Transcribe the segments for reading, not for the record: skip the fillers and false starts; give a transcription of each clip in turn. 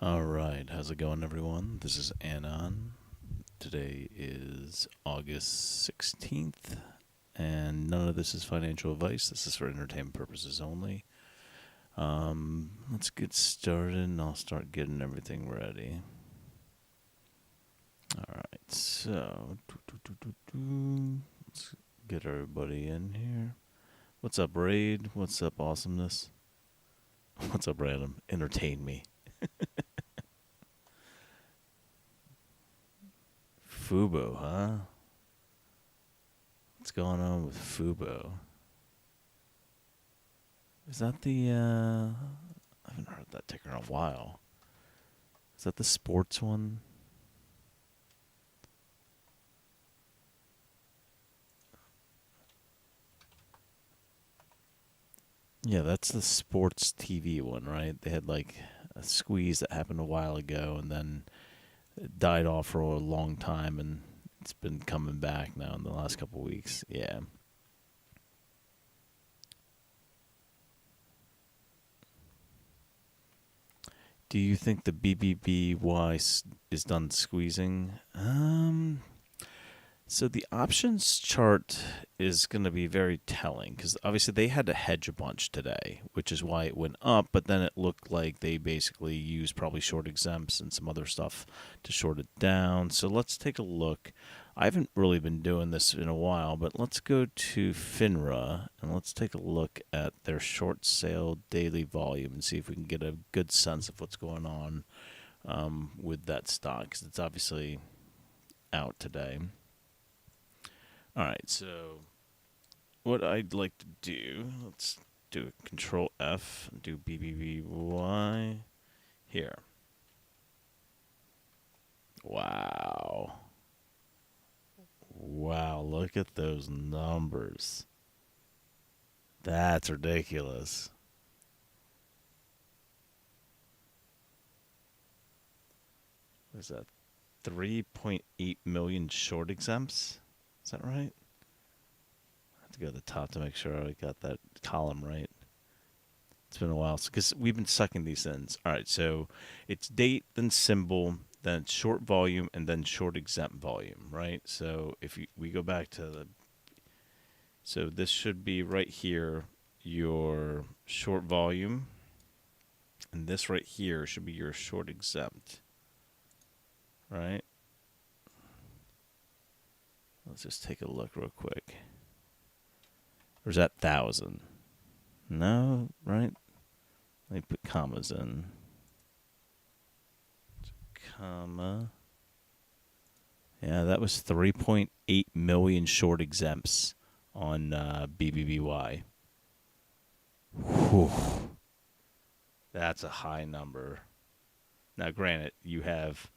Alright, how's it going, everyone? This is Anon. Today is August 16th, and none of this is financial advice. This is for entertainment purposes only. Let's get started, and I'll start getting everything ready. Alright, so let's get everybody in here. What's up, Raid? What's up, Awesomeness? What's up, Random? Entertain me. Fubo, huh? What's going on with Fubo? Is that the, I haven't heard that ticker in a while. Is that the sports one? Yeah, that's the sports TV one, right? They had like a squeeze that happened a while ago and then it died off for a long time, and it's been coming back now in the last couple of weeks. Yeah. Do you think the BBBY is done squeezing? So the options chart is going to be very telling because obviously they had to hedge a bunch today, which is why it went up, but then it looked like they basically used probably short exempts and some other stuff to short it down. So let's take a look. I haven't really been doing this in a while, but let's go to FINRA and let's take a look at their short sale daily volume and see if we can get a good sense of what's going on with that stock, because it's obviously out today. All right, so what I'd like to do, let's do a Control F and do BBBY here. Wow. Wow, look at those numbers. That's ridiculous. What is that? 3.8 million short exempts? Is that right? I have to go to the top to make sure I got that column right. It's been a while because we've been sucking these in. All right, so it's date, then symbol, then it's short volume, and then short exempt volume, right? So if we go back to the... So this should be right here, your short volume, and this right here should be your short exempt, right? Let's just take a look real quick. Or is that 1,000? No, right? Let me put commas in. Comma. Yeah, that was 3.8 million short exempts on BBBY. Whew. That's a high number. Now, granted, you have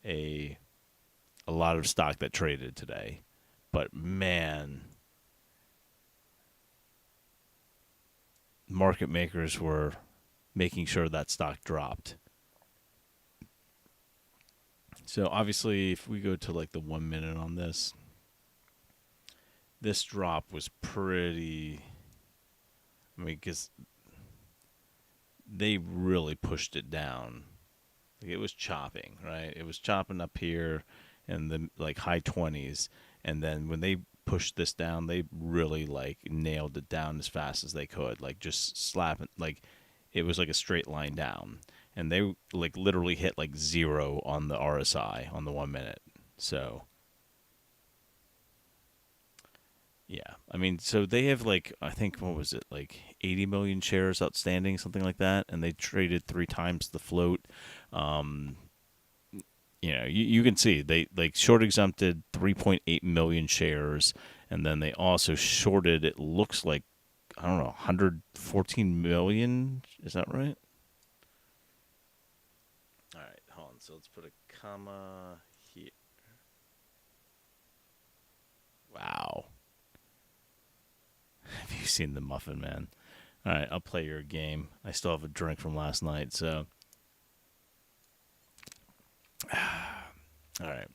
a lot of stock that traded today. But, man, market makers were making sure that stock dropped. So, obviously, if we go to, like, the 1 minute on this, this drop was pretty... I mean, because they really pushed it down. Like, it was chopping, right? It was chopping up here in the, like, high 20s. And then when they pushed this down, they really like nailed it down as fast as they could, like just slapping, like it was like a straight line down. And they like literally hit like 0 on the RSI on the 1 minute. So yeah, I mean, so they have like, I think, what was it, like 80 million shares outstanding, something like that, and they traded 3 times the float. You know, you can see they like short exempted 3.8 million shares, and then they also shorted, it looks like, I don't know, 114 million. Is that right? All right, hold on. So let's put a comma here. Wow. Have you seen the Muffin Man? All right, I'll play your game. I still have a drink from last night, so. All right.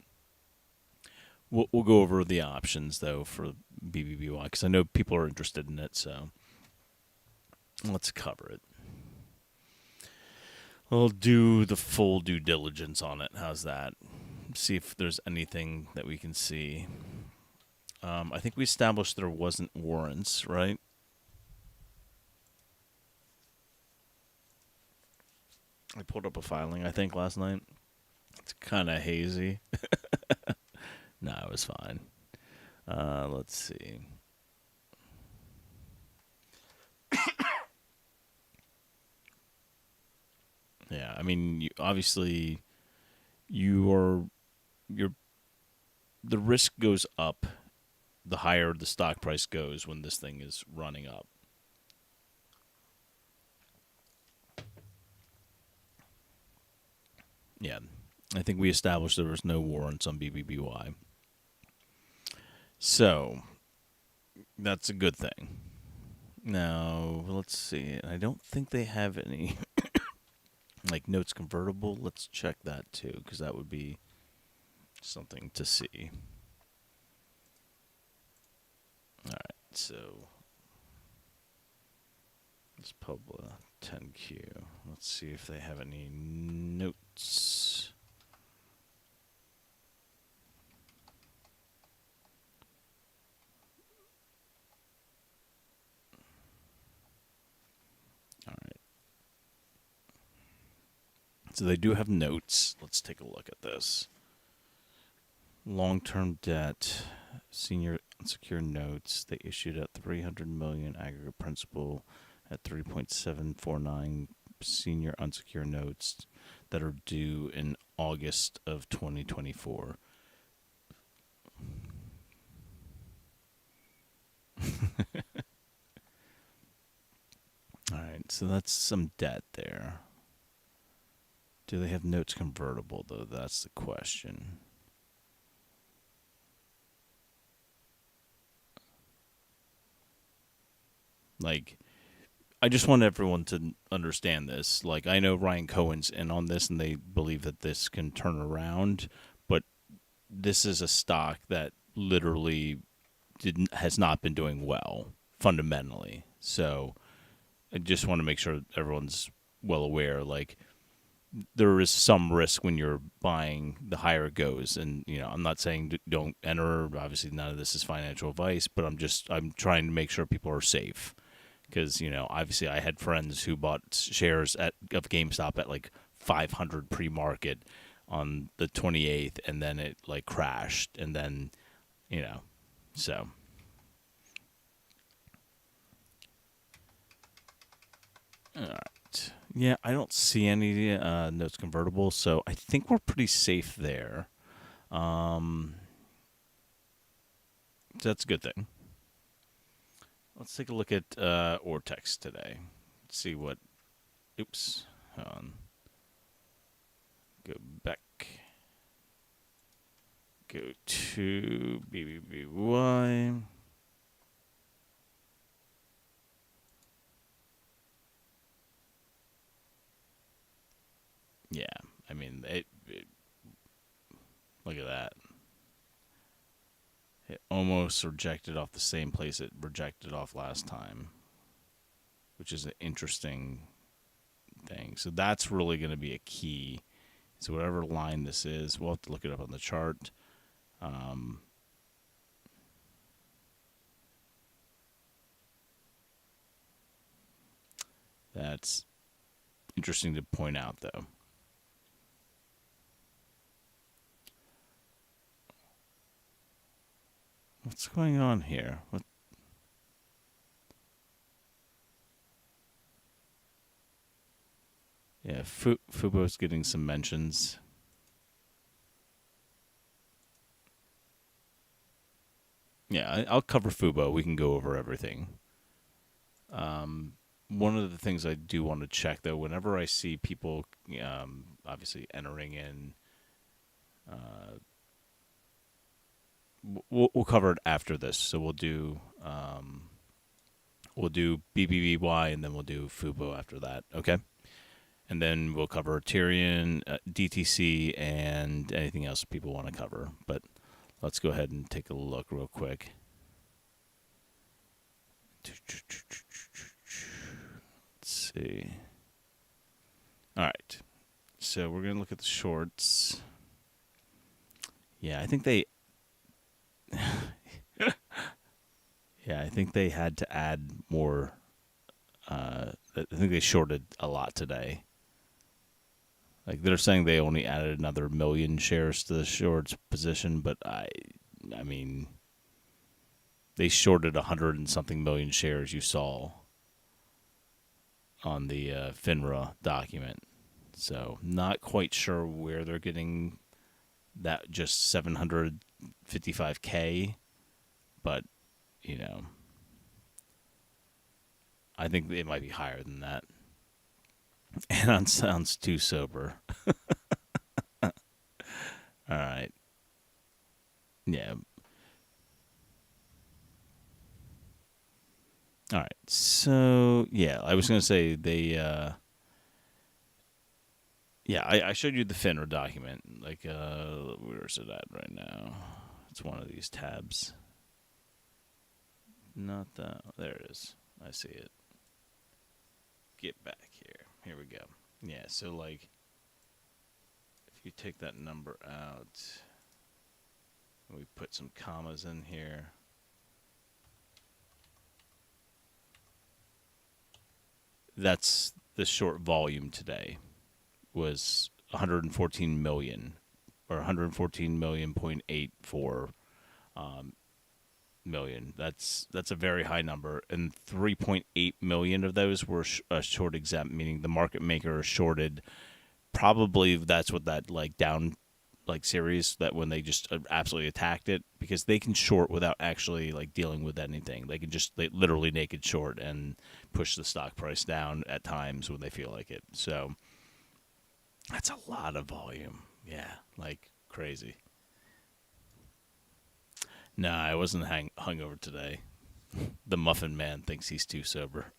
We'll go over the options, though, for BBBY, because I know people are interested in it, so let's cover it. We'll do the full due diligence on it. How's that? See if there's anything that we can see. I think we established there wasn't warrants, right? I pulled up a filing, I think, last night. It's kind of hazy. No, it was fine. Let's see. Yeah, I mean, obviously, the risk goes up the higher the stock price goes when this thing is running up. Yeah, I think we established there was no warrants on BBBY. So, that's a good thing. Now, let's see. I don't think they have any, like, notes convertible. Let's check that, too, because that would be something to see. All right, so let's publish 10Q. Let's see if they have any notes. All right. So they do have notes. Let's take a look at this. Long-term debt, senior unsecured notes. They issued at $300 million aggregate principal at 3.749 senior unsecured notes that are due in August of 2024. All right, so that's some debt there. Do they have notes convertible, though? That's the question. Like, I just want everyone to understand this. Like, I know Ryan Cohen's in on this, and they believe that this can turn around, but this is a stock that literally has not been doing well fundamentally. So I just want to make sure everyone's well aware. Like, there is some risk when you're buying the higher it goes, and I'm not saying don't enter. Obviously, none of this is financial advice, but I'm trying to make sure people are safe. Because, obviously I had friends who bought shares of GameStop at like 500 pre-market on the 28th, and then it like crashed, and then, so. All right. Yeah, I don't see any notes convertible, so I think we're pretty safe there. So that's a good thing. Let's take a look at Ortex today. Let's see what... Oops. Hold on. Go back. Go to BBBY. Yeah, I mean, look at that. It almost rejected off the same place it rejected off last time, which is an interesting thing. So that's really going to be a key. So whatever line this is, we'll have to look it up on the chart. That's interesting to point out, though. What's going on here? What? Yeah, Fubo's getting some mentions. Yeah, I'll cover Fubo. We can go over everything. One of the things I do want to check, though, whenever I see people obviously entering in, we'll cover it after this. So we'll do BBBY, and then we'll do Fubo after that. Okay, and then we'll cover Tyrion, DTC, and anything else people want to cover. But let's go ahead and take a look real quick. Let's see. All right. so we're going to look at the shorts. Yeah, I think they... yeah, I think they had to add more... I think they shorted a lot today. Like, they're saying they only added another 1 million shares to the shorts position, but I mean, they shorted 100 and something million shares you saw on the FINRA document. So, not quite sure where they're getting that just 755K, but, you know, I think it might be higher than that. Anon sounds too sober. All right. Yeah. All right. So, yeah, I was going to say they... yeah, I showed you the FINRA document. Like, where is it at right now? It's one of these tabs. Not that. There it is. I see it. Get back here. Here we go. Yeah, so, like, if you take that number out, and we put some commas in here, that's the short volume today. Was 114 million, or 114 million point 84 million. That's a very high number, and 3.8 million of those were short exempt, meaning the market maker shorted. Probably that's what that like down like series that when they just absolutely attacked it, because they can short without actually like dealing with anything. They can just literally naked short and push the stock price down at times when they feel like it. So. That's a lot of volume. Yeah, like crazy. Nah, I wasn't hungover today. The Muffin Man thinks he's too sober.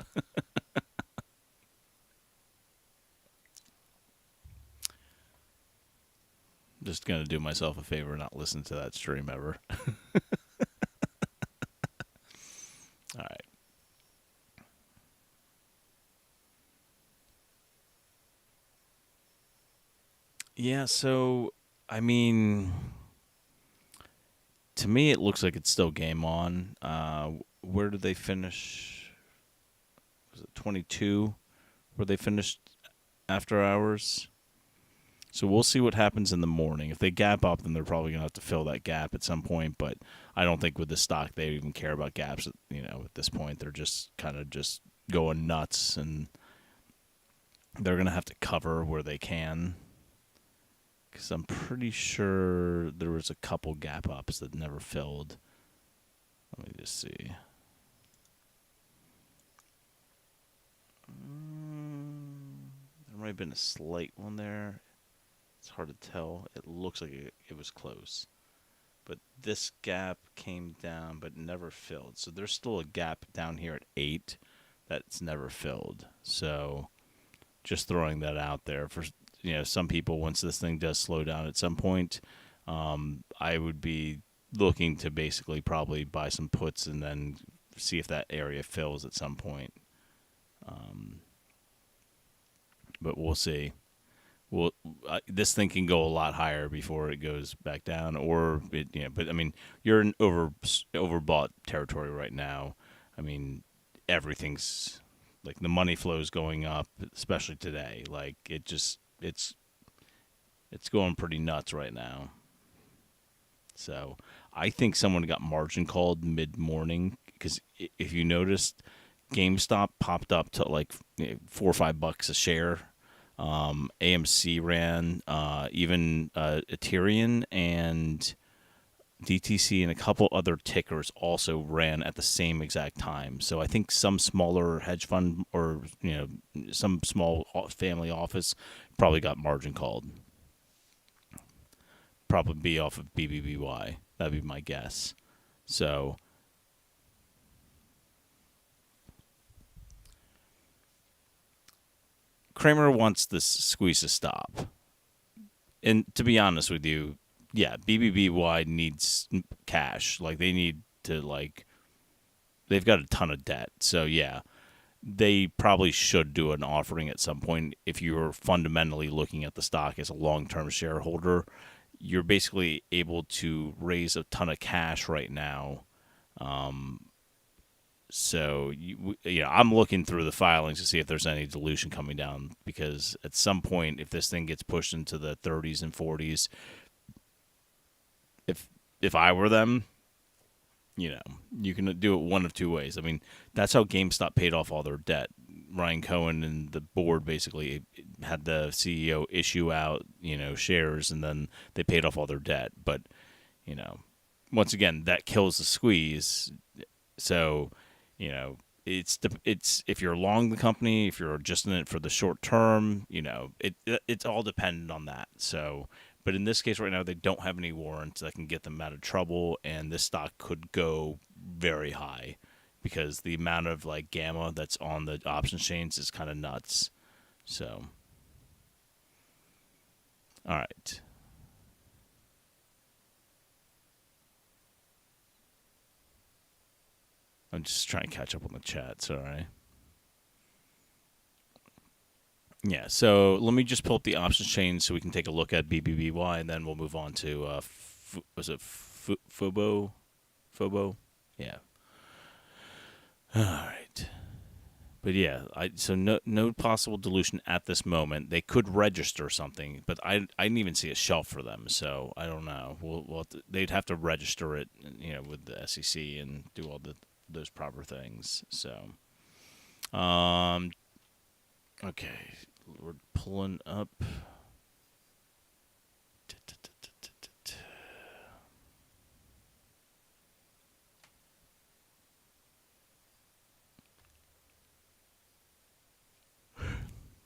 Just going to do myself a favor and not listen to that stream ever. All right. Yeah, so, I mean, to me it looks like it's still game on. Where did they finish? Was it 22 where they finished after hours? So we'll see what happens in the morning. If they gap up, then they're probably going to have to fill that gap at some point, but I don't think with the stock they even care about gaps, at this point. They're just kind of just going nuts, and they're going to have to cover where they can. Because I'm pretty sure there was a couple gap ups that never filled. Let me just see. There might have been a slight one there. It's hard to tell. It looks like it was close. But this gap came down but never filled. So there's still a gap down here at 8 that's never filled. So just throwing that out there for... some people, once this thing does slow down at some point, I would be looking to basically probably buy some puts and then see if that area fills at some point. But we'll see. This thing can go a lot higher before it goes back down, or but I mean, you're in overbought territory right now. I mean, everything's like the money flow is going up, especially today. Like it's going pretty nuts right now. So I think someone got margin called mid-morning, because if you noticed, GameStop popped up to like $4 or $5 a share. AMC ran, even ATER and DTC and a couple other tickers also ran at the same exact time. So I think some smaller hedge fund or some small family office probably got margin called. Probably be off of BBBY. That'd be my guess. So Kramer wants this squeeze to stop. And to be honest with you, yeah, BBBY needs cash. Like, they need to, they've got a ton of debt. So, yeah, they probably should do an offering at some point. If you're fundamentally looking at the stock as a long-term shareholder, you're basically able to raise a ton of cash right now. So I'm looking through the filings to see if there's any dilution coming down, because at some point, if this thing gets pushed into the 30s and 40s, if I were them, you can do it one of two ways. I mean, that's how GameStop paid off all their debt. Ryan Cohen and the board basically had the CEO issue out, shares, and then they paid off all their debt. But, once again, that kills the squeeze. So, it's if you're long the company, if you're just in it for the short term, it's all dependent on that. So, but in this case right now, they don't have any warrants that can get them out of trouble, and this stock could go very high because the amount of gamma that's on the options chains is kind of nuts. So, all right. I'm just trying to catch up on the chat. Sorry. Yeah, so let me just pull up the options chain so we can take a look at BBBY, and then we'll move on to, was it FOBO? FOBO? Yeah. All right. But yeah, so no possible dilution at this moment. They could register something, but I didn't even see a shelf for them, so I don't know. They'd have to register it, with the SEC and do all those proper things. So, okay, we're pulling up.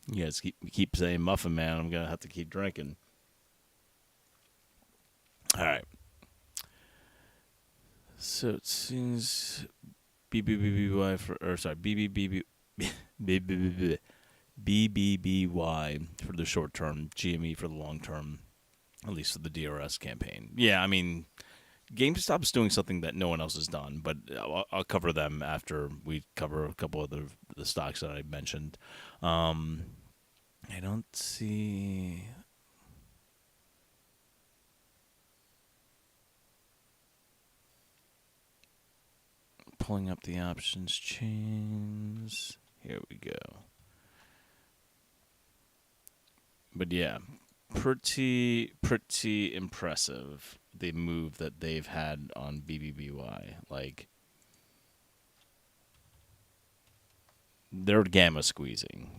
You guys keep saying Muffin Man. I'm gonna have to keep drinking. All right. So it seems BBBY BBBY for the short term, GME for the long term, at least for the DRS campaign. Yeah, I mean, GameStop's doing something that no one else has done, but I'll cover them after we cover a couple of the stocks that I mentioned. I don't see. Pulling up the options chains. Here we go. But yeah, pretty impressive, the move that they've had on BBBY. They're gamma squeezing.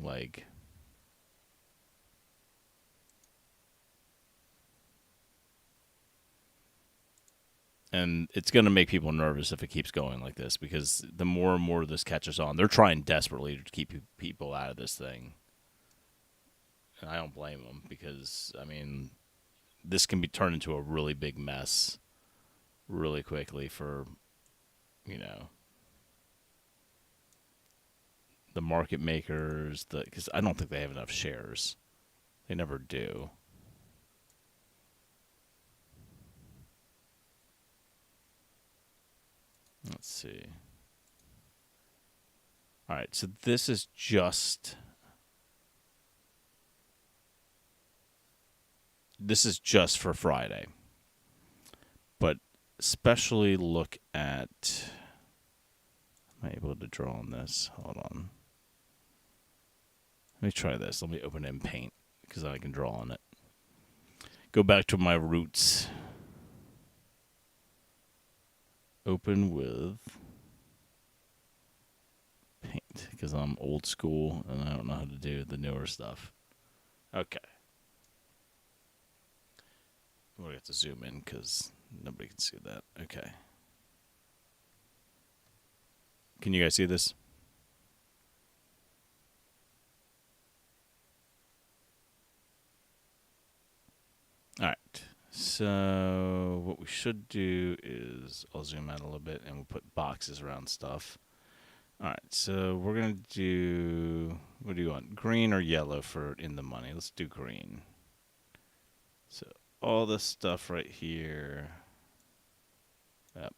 And it's going to make people nervous if it keeps going like this, because the more and more this catches on, they're trying desperately to keep people out of this thing. And I don't blame them, because, I mean, this can be turned into a really big mess really quickly for, the market makers, because I don't think they have enough shares. They never do. Let's see. All right, so this is just for Friday. But especially look at, am I able to draw on this? Hold on. Let me try this. Let me open it in Paint, because I can draw on it. Go back to my roots. Open with Paint, because I'm old school and I don't know how to do the newer stuff. Okay. I'm going to have to zoom in because nobody can see that. Okay. Can you guys see this? All right. So what we should do is, I'll zoom out a little bit and we'll put boxes around stuff. All right. So we're going to do, what do you want? Green or yellow for in the money? Let's do green. So all this stuff right here. Yep.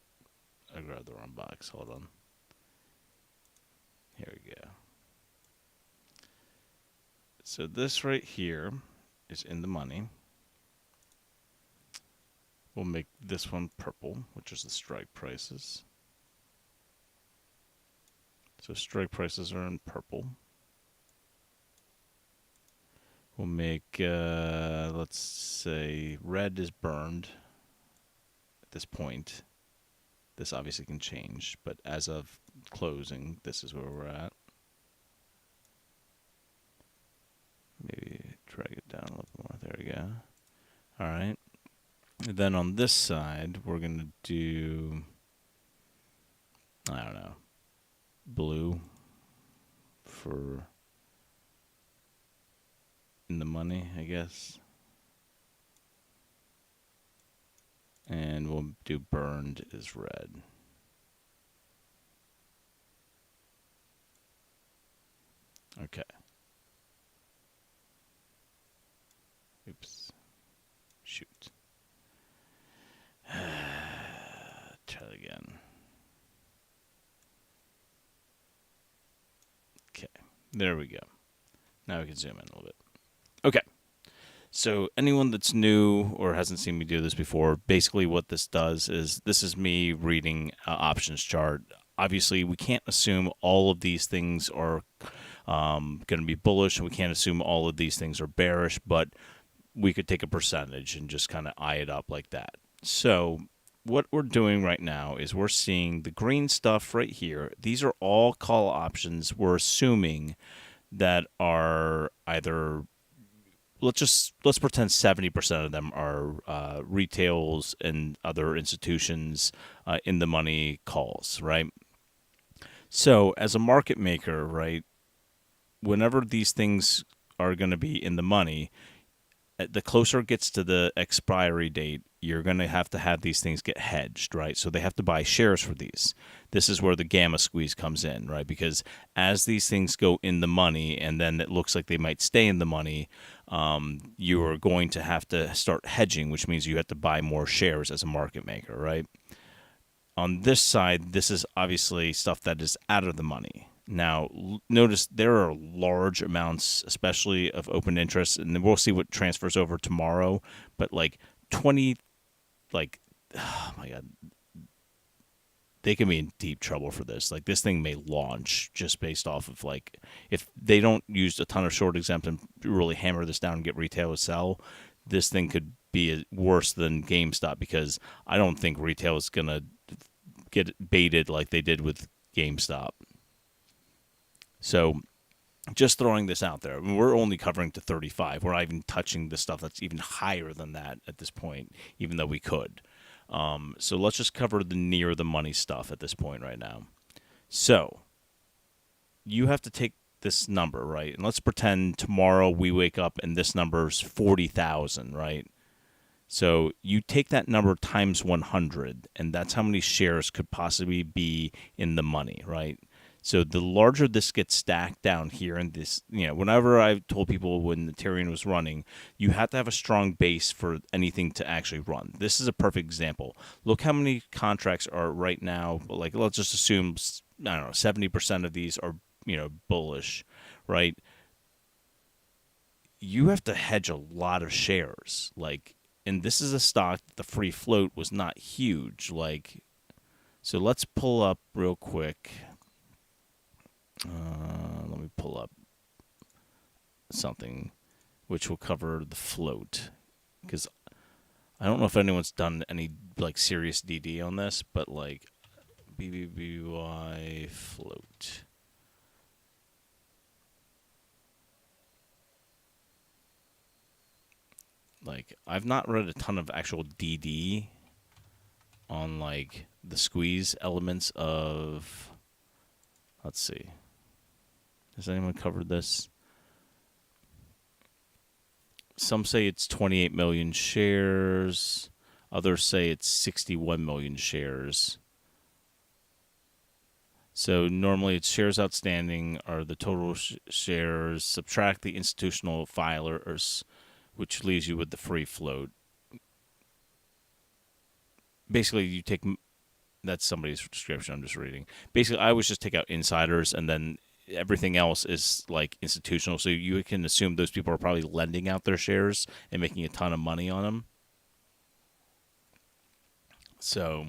I grabbed the wrong box. Hold on. Here we go. So this right here is in the money. We'll make this one purple, which is the strike prices. So strike prices are in purple. We'll make, let's say, red is burned at this point. This obviously can change, but as of closing, this is where we're at. Maybe drag it down a little more. There we go. All right. And then on this side, we're going to do, I don't know, blue for in the money, I guess. And we'll do burned is red. Okay. Oops. Shoot. Try it again. Okay. There we go. Now we can zoom in a little bit. Okay. So anyone that's new or hasn't seen me do this before, basically what this does is this is me reading an options chart. Obviously, we can't assume all of these things are going to be bullish, and we can't assume all of these things are bearish, but we could take a percentage and just kind of eye it up like that. So what we're doing right now is we're seeing the green stuff right here. These are all call options we're assuming that are either, let's pretend 70% of them are retails and other institutions in the money calls, right? So as a market maker, right, whenever these things are going to be in the money, the closer it gets to the expiry date, you're going to have these things get hedged, right? So they have to buy shares for these. This is where the gamma squeeze comes in, right? Because as these things go in the money and then it looks like they might stay in the money, you are going to have to start hedging, which means you have to buy more shares as a market maker, right? On this side, this is obviously stuff that is out of the money. Now, notice there are large amounts, especially of open interest, and then we'll see what transfers over tomorrow, but like 20, like, oh my God, they can be in deep trouble for this. Like, this thing may launch just based off of, like, if they don't use a ton of short exempt and really hammer this down and get retail to sell, this thing could be worse than GameStop, because I don't think retail is going to get baited like they did with GameStop. So just throwing this out there. I mean, we're only covering to 35. We're not even touching the stuff that's even higher than that at this point, even though we could. So let's just cover the near the money stuff at this point right now. So you have to take this number, right? And let's pretend tomorrow we wake up and this number's 40,000, right? So you take that number times 100, and that's how many shares could possibly be in the money, right? So the larger this gets stacked down here, and this, whenever I've told people when the Tyrion was running, you have to have a strong base for anything to actually run. This is a perfect example. Look how many contracts are right now, like, let's just assume, I don't know, 70% of these are, bullish, right? You have to hedge a lot of shares, like, and this is a stock that the free float was not huge, like, so let's pull up real quick. Let me pull up something which will cover the float, because I don't know if anyone's done any like serious DD on this, but like BBBY float. Like, I've not read a ton of actual DD on like the squeeze elements of, let's see. Has anyone covered this? Some say it's 28 million shares. Others say it's 61 million shares. So normally it's shares outstanding are the total shares, subtract the institutional filers, which leaves you with the free float. Basically, that's somebody's description I'm just reading. Basically, I always just take out insiders, and then everything else is like institutional. So you can assume those people are probably lending out their shares and making a ton of money on them. So,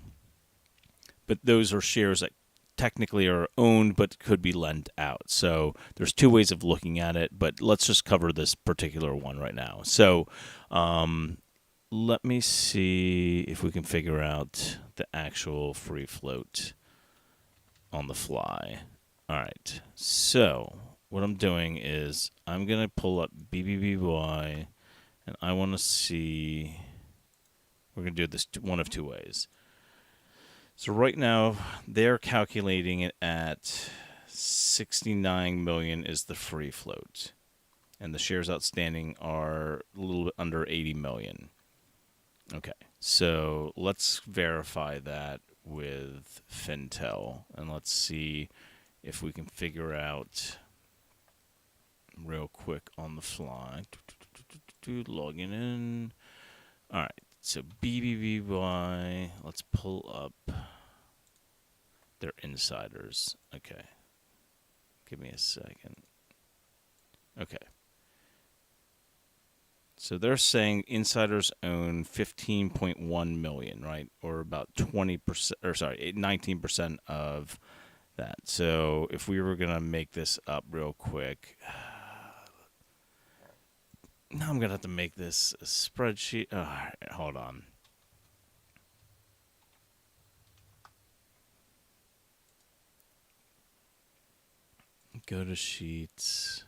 but those are shares that technically are owned but could be lent out. So there's two ways of looking at it, but let's just cover this particular one right now. So let me see if we can figure out the actual free float on the fly. All right. So what I'm doing is I'm going to pull up BBBY, and I want to see, we're going to do this one of two ways. So right now, they're calculating it at 69 million is the free float. And the shares outstanding are a little bit under 80 million. Okay, so let's verify that with Fintel. And let's see if we can figure out real quick on the fly. Logging in. All right, so BBBY, let's pull up their insiders. Okay. Give me a second. Okay. So they're saying insiders own 15.1 million, right? Or about 20%, or sorry, 19% of that. So if we were going to make this up real quick, now I'm going to have to make this a spreadsheet. All right, hold on. Go to Sheets.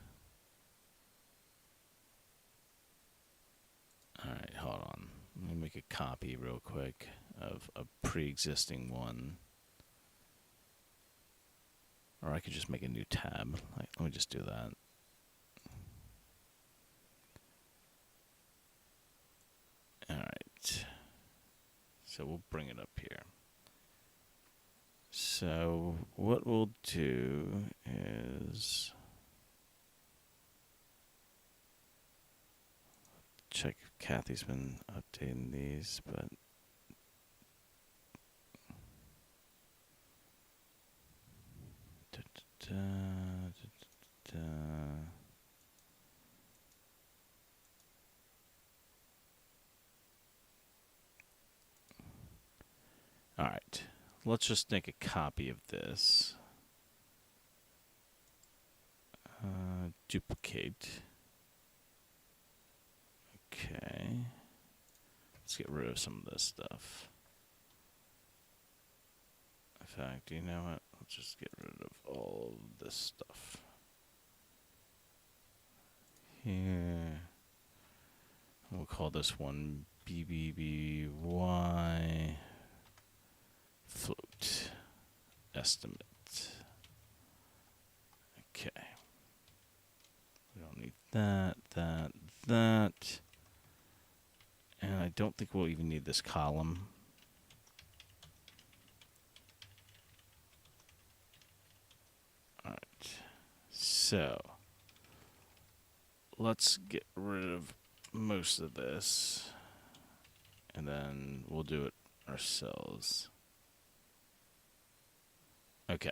All right, hold on. Let me make a copy real quick of a pre-existing one. Or I could just make a new tab. Let me just do that. All right. So we'll bring it up here. So what we'll do is check if Kathy's been updating these, but all right. Let's just make a copy of this. Duplicate. Okay. Let's get rid of some of this stuff. In fact, you know what? Let's just get rid of all of this stuff. Here. We'll call this one BBBY float estimate. Okay. We don't need that. And I don't think we'll even need this column. All right. So let's get rid of most of this, and then we'll do it ourselves. Okay.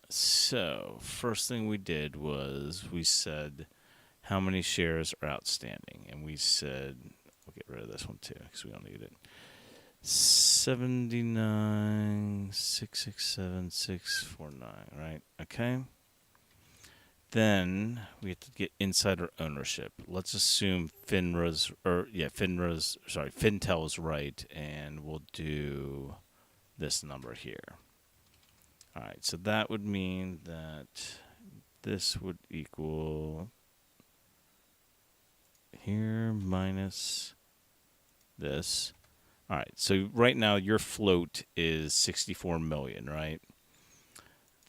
So first thing we did was we said how many shares are outstanding, and we said we'll get rid of this one too because we don't need it. 79,667,649, right? Okay. Then we have to get insider ownership. Let's assume Fintel's right, and we'll do this number here. All right, so that would mean that this would equal here minus this. All right, so right now your float is 64 million, right?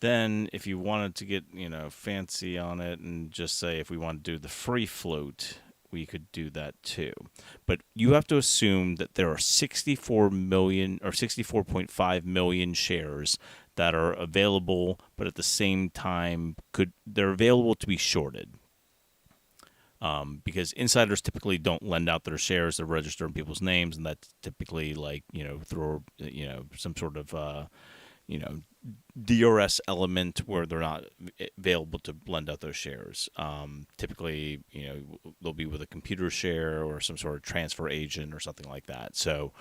Then if you wanted to get, fancy on it and just say if we want to do the free float, we could do that too. But you have to assume that there are 64 million or 64.5 million shares that are available, but at the same time they're available to be shorted. Because insiders typically don't lend out their shares; they're registered in people's names, and that's typically through some sort of DRS element where they're not available to lend out those shares. Typically, they'll be with a computer share or some sort of transfer agent or something like that. So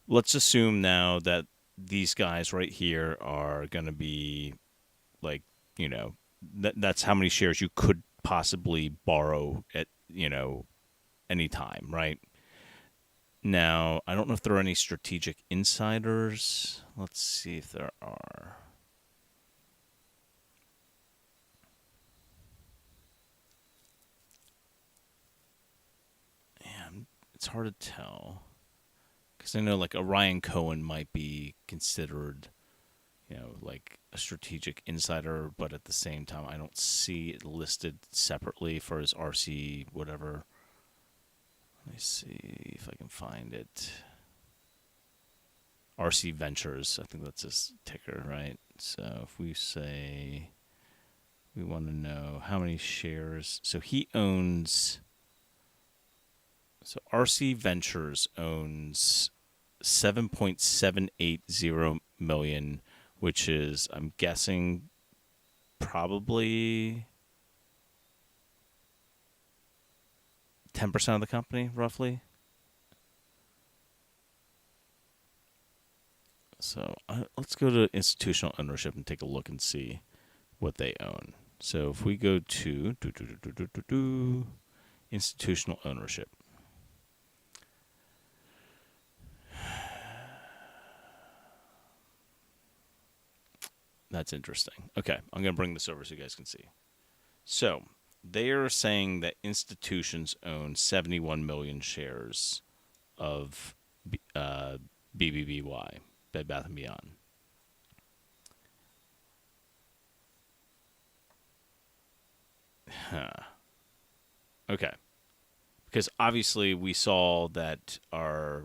let's assume now that these guys right here are going to be like, that's how many shares you could possibly borrow at, any time, right? Now, I don't know if there are any strategic insiders. Let's see if there are. Man, it's hard to tell. Because I know like Orion Cohen might be considered, like a strategic insider, but at the same time, I don't see it listed separately for his RC whatever. Let me see if I can find it. RC Ventures, I think that's his ticker, right? So if we say we want to know how many shares, so he owns, so RC Ventures owns 7.780 million, which is, I'm guessing, probably 10% of the company, roughly. So let's go to institutional ownership and take a look and see what they own. So if we go to institutional ownership. That's interesting. Okay, I'm going to bring this over so you guys can see. So they are saying that institutions own 71 million shares of BBBY, Bed Bath & Beyond. Okay. Because obviously we saw that our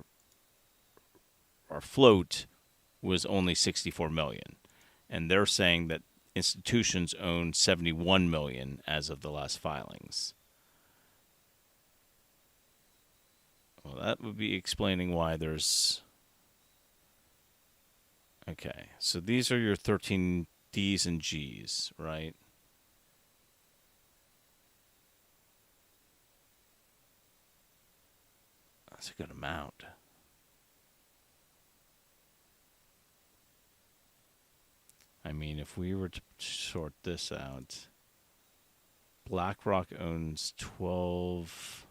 float was only 64 million. And they're saying that institutions own 71 million as of the last filings. Well, that would be explaining why there's... Okay, so these are your 13 Ds and Gs, right? That's a good amount. I mean, if we were to sort this out, BlackRock owns 12.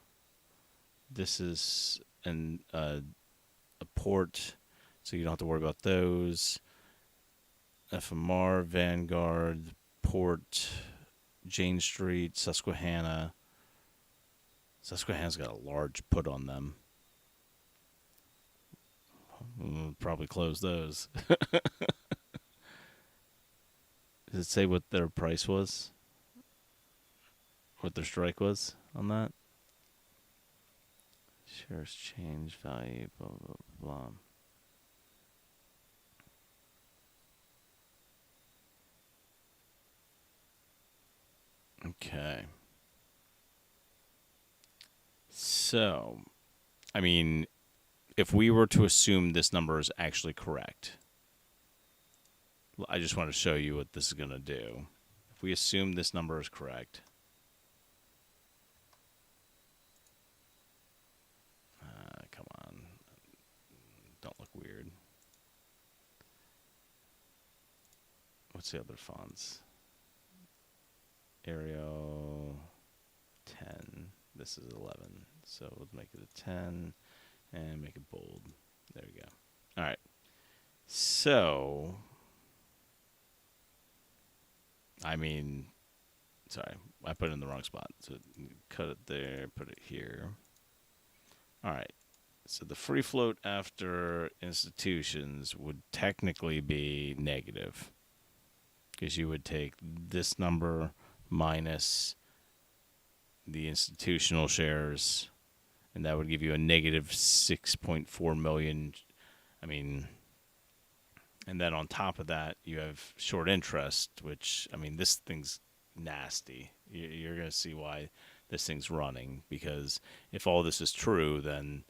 This is a port, so you don't have to worry about those. FMR, Vanguard, Port, Jane Street, Susquehanna. Susquehanna's got a large put on them. We'll probably close those. Does it say what their price was? What their strike was on that? Shares change value, blah, blah, blah. Okay. So, I mean, if we were to assume this number is actually correct, I just want to show you what this is going to do. If we assume this number is correct, come on, don't look weird. What's the other fonts? Arial 10. This is 11. So we'll make it a 10 and make it bold. There we go. All right. So, I mean, sorry, I put it in the wrong spot. So cut it there, put it here. All right. So the free float after institutions would technically be negative, because you would take this number minus the institutional shares, and that would give you a negative 6.4 million. I mean, and then on top of that, you have short interest, which, I mean, this thing's nasty. You're going to see why this thing's running, because if all this is true, then,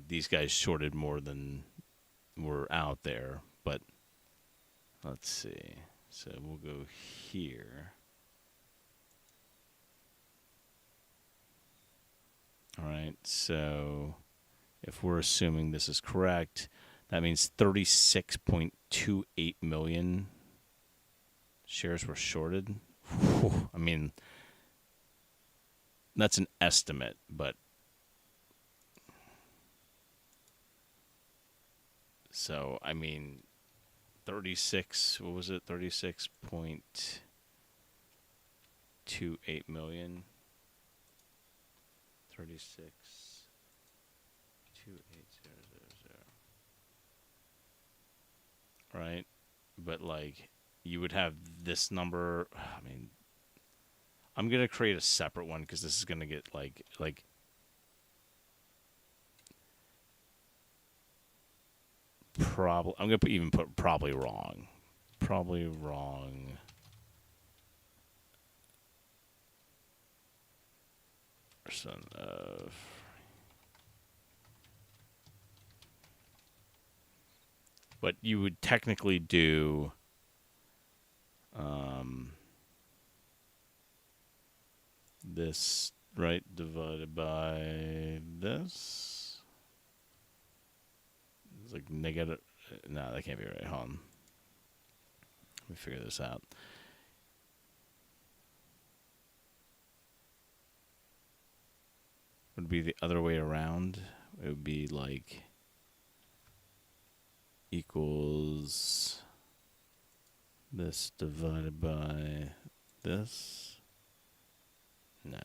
these guys shorted more than were out there. But let's see. So we'll go here. All right, so if we're assuming this is correct, that means 36.28 million shares were shorted. Whew, I mean, that's an estimate, but so, I mean, 36, what was it? 36.28 million. 36.28000. Right? But, like, you would have this number. I mean, I'm going to create a separate one because this is going to get, like, probably, I'm going to even put probably wrong. Probably wrong. Percent of. But you would technically do this, right, divided by this. It's like negative. No, that can't be right. Hold on. Let me figure this out. Would it be the other way around? It would be like equals this divided by this. No.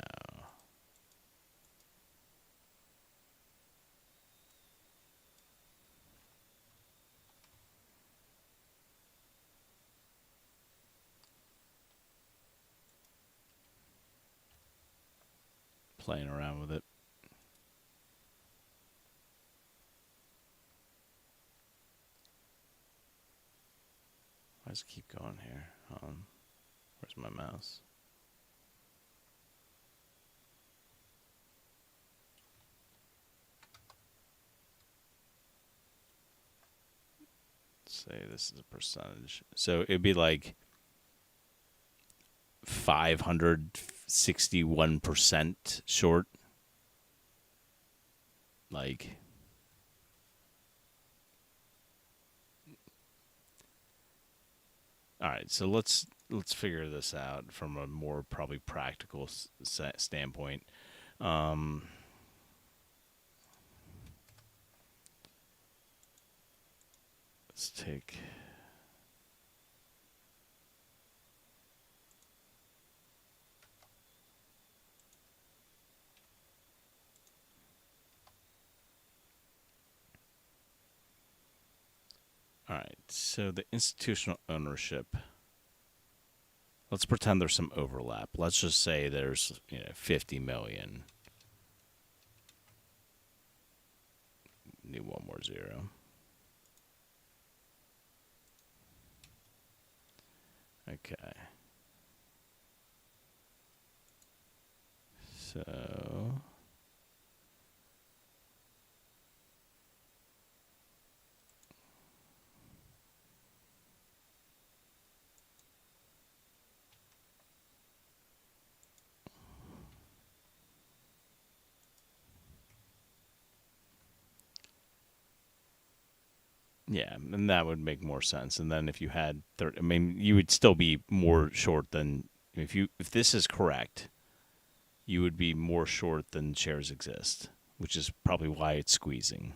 Playing around with it. Why does it keep going here? Where's my mouse? Let's say this is a percentage. So it'd be like 561% short. Like, all right, so let's figure this out from a more probably practical standpoint. Let's take. All right, so the institutional ownership. Let's pretend there's some overlap. Let's just say there's 50 million. Need one more zero. Okay. So yeah, and that would make more sense. And then if you had 30, I mean, you would still be more short than if this is correct, you would be more short than shares exist, which is probably why it's squeezing.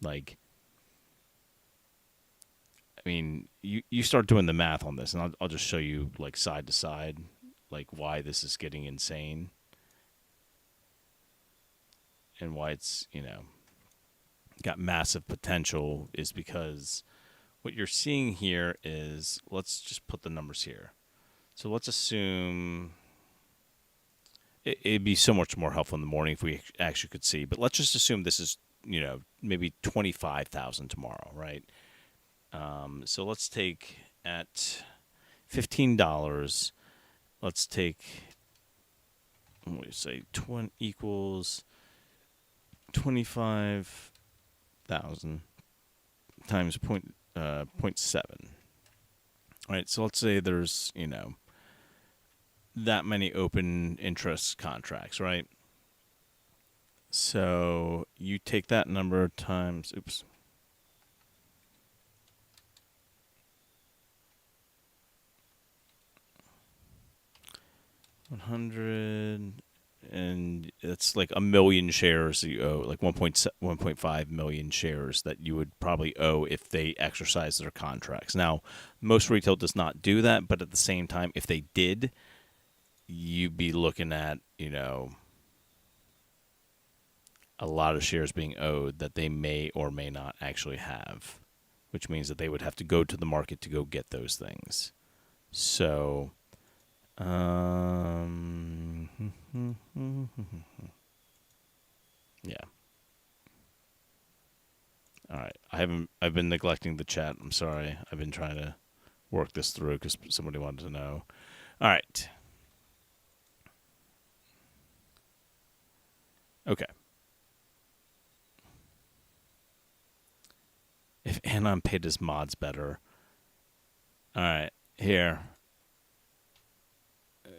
Like, I mean, you start doing the math on this, and I'll just show you like side to side, like why this is getting insane, and why it's got massive potential is because what you're seeing here is, let's just put the numbers here. So let's assume it'd be so much more helpful in the morning if we actually could see, but let's just assume this is, maybe 25,000 tomorrow, right? So let's take at $15, let's take, what do you say, 20 equals 25,000 times 0.7. All right, so let's say there's, that many open interest contracts, right? So you take that number times, 100, and it's like a million shares you owe, like 1.5 million shares that you would probably owe if they exercise their contracts. Now, most retail does not do that, but at the same time, if they did, you'd be looking at, a lot of shares being owed that they may or may not actually have, which means that they would have to go to the market to go get those things. So, yeah. All right. I've been neglecting the chat. I'm sorry. I've been trying to work this through because somebody wanted to know. All right. Okay. If Anon paid his mods better. All right. Here.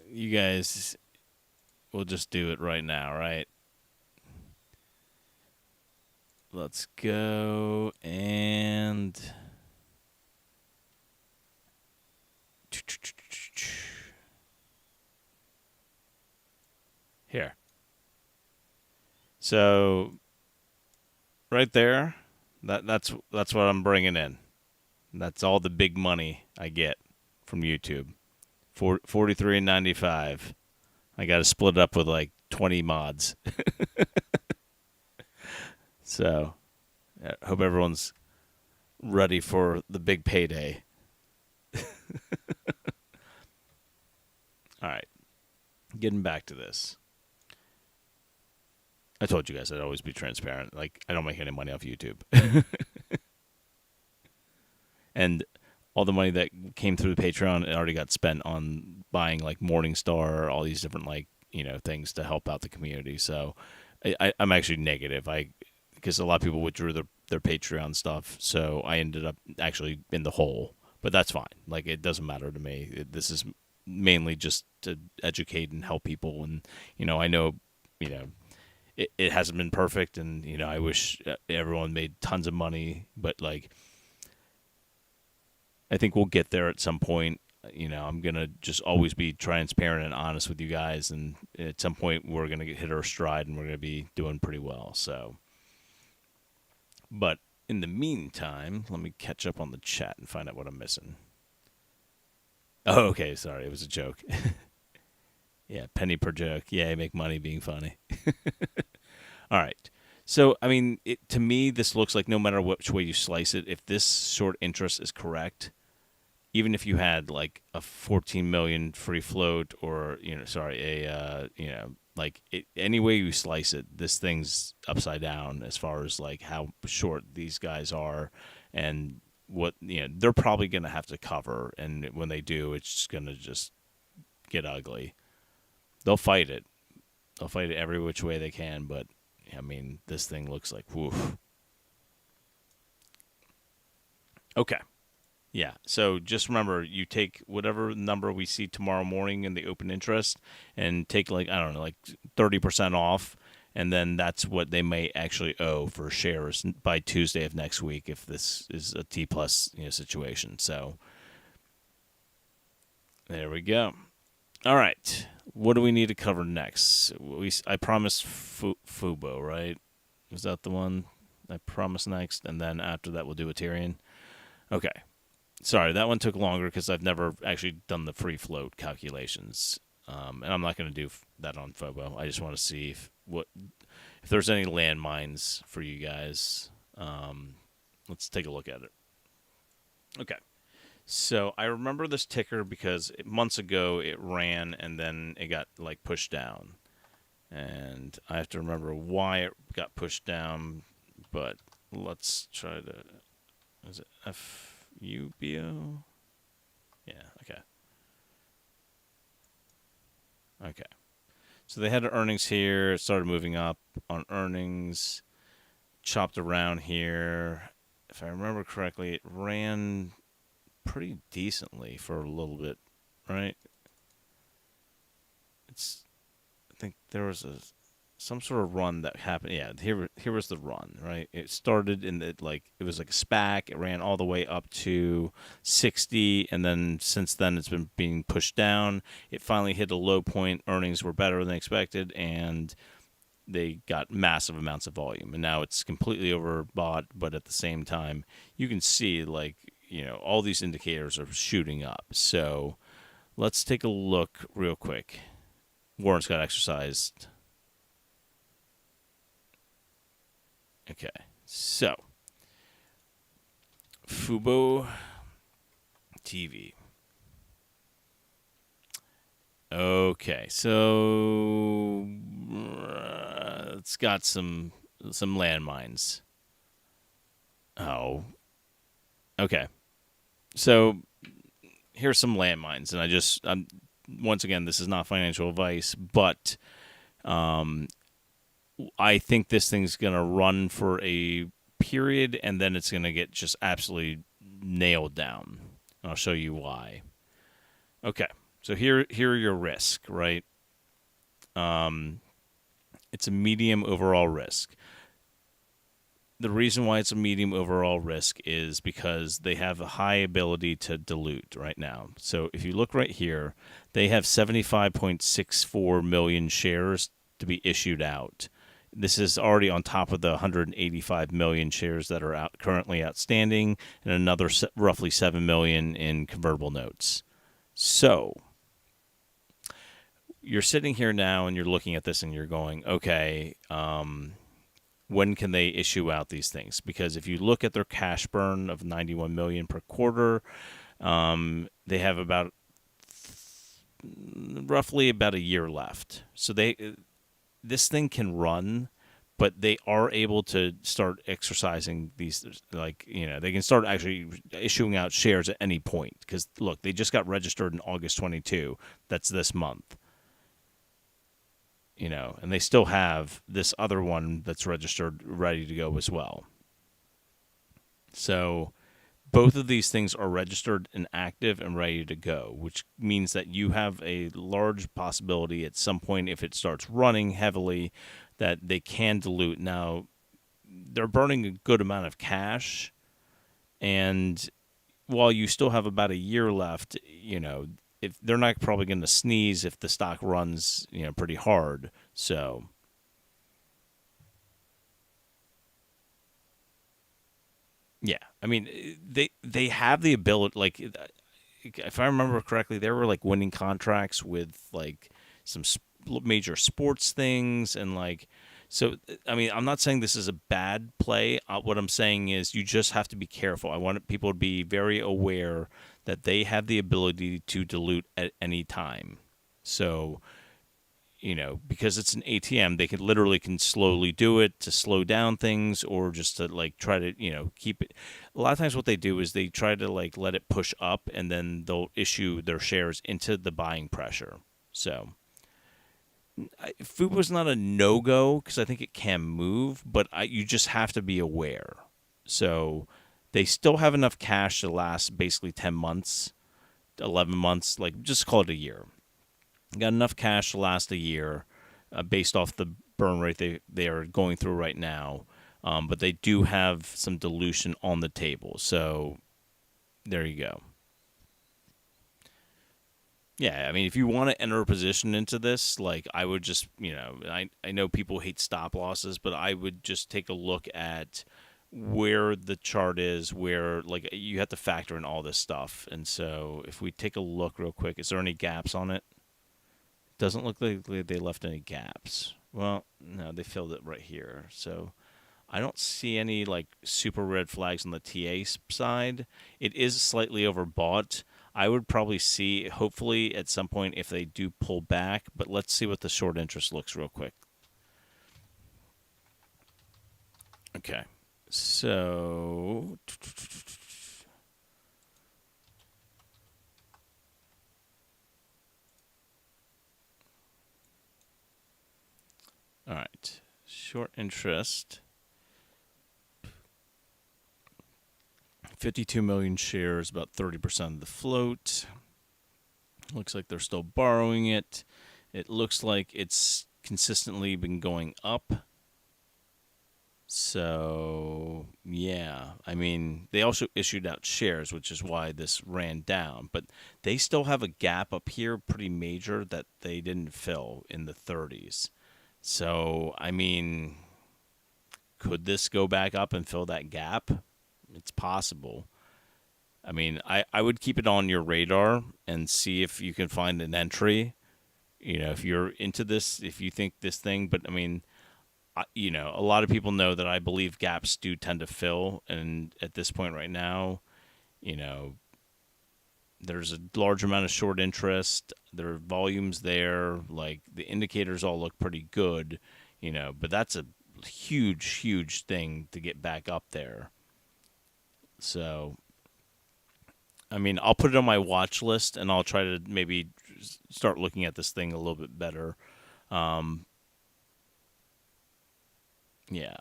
You guys will just do it right now, right? Let's go and here. So right there, that's what I'm bringing in. That's all the big money I get from YouTube. 43.95. I got to split it up with like 20 mods. So, I hope everyone's ready for the big payday. All right. Getting back to this. I told you guys I'd always be transparent. Like, I don't make any money off YouTube. And all the money that came through the Patreon, it already got spent on buying like Morningstar, all these different things to help out the community. So I'm actually negative. Because a lot of people withdrew their Patreon stuff, so I ended up actually in the hole. But that's fine. Like, it doesn't matter to me. This is mainly just to educate and help people. And I know it hasn't been perfect, and I wish everyone made tons of money, but like, I think we'll get there at some point. I'm going to just always be transparent and honest with you guys. And at some point, we're going to hit our stride and we're going to be doing pretty well. So, but in the meantime, let me catch up on the chat and find out what I'm missing. Oh, okay. Sorry. It was a joke. Yeah. Penny per joke. Yeah. I make money being funny. All right. So, I mean, to me, this looks like no matter which way you slice it, if this short interest is correct, even if you had like a 14 million free float or, any way you slice it, this thing's upside down as far as like how short these guys are and what, they're probably going to have to cover. And when they do, it's just going to just get ugly. They'll fight it. They'll fight it every which way they can, but I mean, this thing looks like woof. Okay. Yeah. So just remember, you take whatever number we see tomorrow morning in the open interest and take like 30% off. And then that's what they may actually owe for shares by Tuesday of next week if this is a T plus situation. So there we go. All right. What do we need to cover next? I promised Fubo, right? Was that the one I promised next? And then after that, we'll do Ethereum. Okay. Sorry, that one took longer because I've never actually done the free float calculations. And I'm not going to do that on Fubo. I just want to see if there's any landmines for you guys. Let's take a look at it. Okay. So I remember this ticker because months ago it ran and then it got like pushed down. And I have to remember why it got pushed down, but let's try to... Is it FUBO? Yeah, okay. Okay. So they had earnings here. It started moving up on earnings. Chopped around here. If I remember correctly, it ran pretty decently for a little bit, right? I think there was some sort of run that happened. Yeah, here was the run, right? It started in it was like a SPAC. It ran all the way up to 60, and then since then it's been being pushed down. It finally hit a low point. Earnings were better than expected, and they got massive amounts of volume. And now it's completely overbought, but at the same time, you can see all these indicators are shooting up. So let's take a look real quick. Warrants got exercised. Okay, so Fubo TV. Okay, so it's got some landmines. Oh, okay. So here's some landmines, and I'm once again, this is not financial advice, but I think this thing's going to run for a period, and then it's going to get just absolutely nailed down. And I'll show you why. Okay, so here are your risk, right? It's a medium overall risk. The reason why it's a medium overall risk is because they have a high ability to dilute right now. So if you look right here, they have 75.64 million shares to be issued out. This is already on top of the 185 million shares that are currently outstanding, and another roughly 7 million in convertible notes. So you're sitting here now and you're looking at this and you're going, okay, when can they issue out these things? Because if you look at their cash burn of 91 million per quarter, they have roughly about a year left. So this thing can run, but they are able to start exercising these, they can start actually issuing out shares at any point. Because look, they just got registered in August 22. That's this month. And they still have this other one that's registered, ready to go as well. So both of these things are registered and active and ready to go, which means that you have a large possibility at some point, if it starts running heavily, that they can dilute. Now, they're burning a good amount of cash, and while you still have about a year left, if they're not probably going to sneeze if the stock runs, pretty hard. So yeah, I mean, they have the ability. If I remember correctly, they were winning contracts with some major sports things, and so. I mean, I'm not saying this is a bad play. What I'm saying is you just have to be careful. I want people to be very aware that they have the ability to dilute at any time. So, because it's an ATM, they can slowly do it to slow down things, or just to try to, keep it. A lot of times what they do is they try to let it push up, and then they'll issue their shares into the buying pressure. So Fubo's not a no-go because I think it can move, but you just have to be aware. So they still have enough cash to last basically 10 months, 11 months, just call it a year. Got enough cash to last a year based off the burn rate they are going through right now. But they do have some dilution on the table. So there you go. Yeah, I mean, if you want to enter a position into this, I would just, I know people hate stop losses, but I would just take a look at where the chart is, where, you have to factor in all this stuff. And so if we take a look real quick, is there any gaps on it? Doesn't look like they left any gaps. Well, no, they filled it right here. So I don't see any, super red flags on the TA side. It is slightly overbought. I would probably see, hopefully, at some point if they do pull back. But let's see what the short interest looks real quick. Okay. So all right. Short interest 52 million shares, about 30% of the float. Looks like they're still borrowing it. It looks like it's consistently been going up. So, yeah. I mean, they also issued out shares, which is why this ran down. But they still have a gap up here, pretty major, that they didn't fill in the 30s. So, I mean, could this go back up and fill that gap? It's possible. I mean, I would keep it on your radar and see if you can find an entry. You know, if you're into this, if you think this thing, but I mean, you know, a lot of people know that I believe gaps do tend to fill. And at this point right now, you know, there's a large amount of short interest. There are volumes there. Like the indicators all look pretty good, you know, but that's a huge, huge thing to get back up there. So, I mean, I'll put it on my watch list, and I'll try to maybe start looking at this thing a little bit better. Yeah,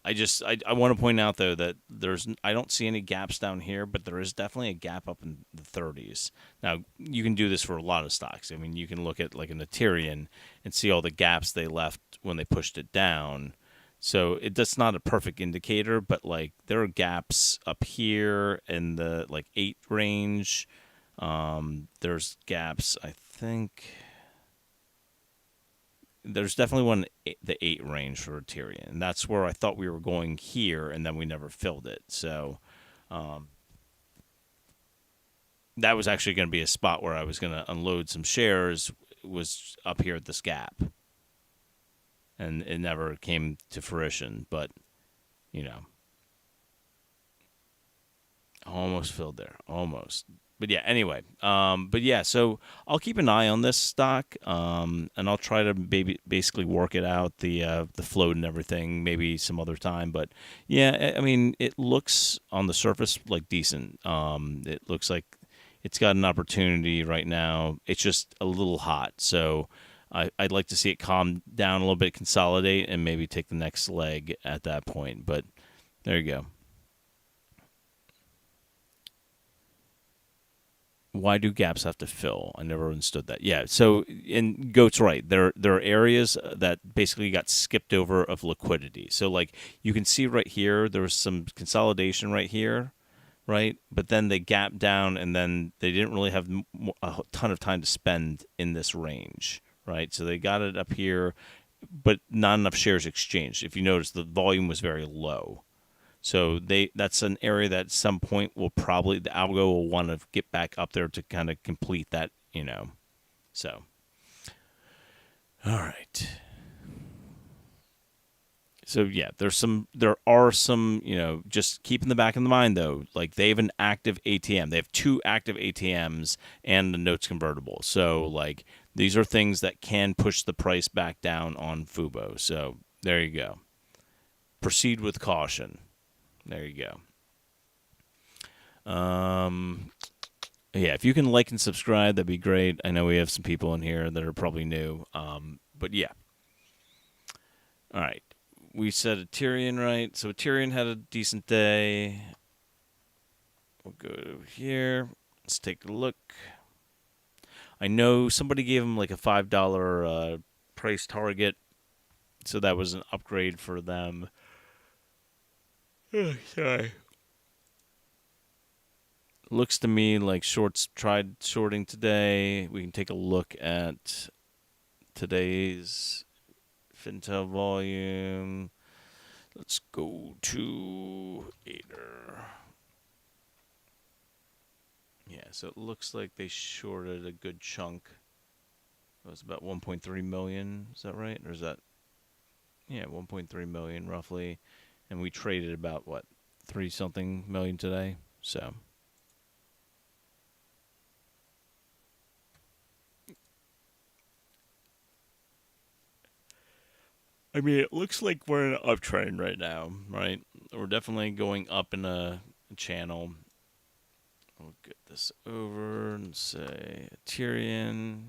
I want to point out, though, that I don't see any gaps down here, but there is definitely a gap up in the 30s. Now, you can do this for a lot of stocks. I mean, you can look at, like, an ATER and see all the gaps they left when they pushed it down. So that's not a perfect indicator, but like there are gaps up here in the like 8 range. There's gaps, I think. There's definitely one the 8 range for Ethereum, and that's where I thought we were going here, and then we never filled it. So that was actually going to be a spot where I was going to unload some shares. Was up here at this gap. And it never came to fruition, but, you know, almost filled there, almost. But yeah, anyway, but yeah, so I'll keep an eye on this stock, and I'll try to basically work it out, the float and everything, maybe some other time. But yeah, I mean, it looks on the surface like decent. It looks like it's got an opportunity right now. It's just a little hot, so I'd like to see it calm down a little bit, consolidate, and maybe take the next leg at that point. But there you go. Why do gaps have to fill? I never understood that. Yeah, so and Goat's right. There are areas that basically got skipped over of liquidity. So like you can see right here, there was some consolidation right here, right? But then they gapped down, and then they didn't really have a ton of time to spend in this range. Right, so they got it up here, but not enough shares exchanged. If you notice, the volume was very low. So that's an area that at some point will probably, the algo will want to get back up there to kind of complete that, you know. So, all right. So yeah, there are some, you know, just keep in the back of the mind though, like they have an active ATM. They have 2 active ATMs and the notes convertible. So like these are things that can push the price back down on Fubo. So there you go. Proceed with caution. There you go. Yeah, if you can like and subscribe, that'd be great. I know we have some people in here that are probably new. But yeah. All right. We said Ethereum, right? So Ethereum had a decent day. We'll go over here. Let's take a look. I know somebody gave him like a $5 price target, so that was an upgrade for them. Oh, sorry. Looks to me like shorts tried shorting today. We can take a look at today's Fintel volume. Let's go to ATER. Yeah, so it looks like they shorted a good chunk. It was about 1.3 million. Is that right? Or is that? Yeah, 1.3 million roughly. And we traded about, what, 3-something million today? So. I mean, it looks like we're in an uptrend right now, right? We're definitely going up in a channel. We'll get this over and say Ethereum.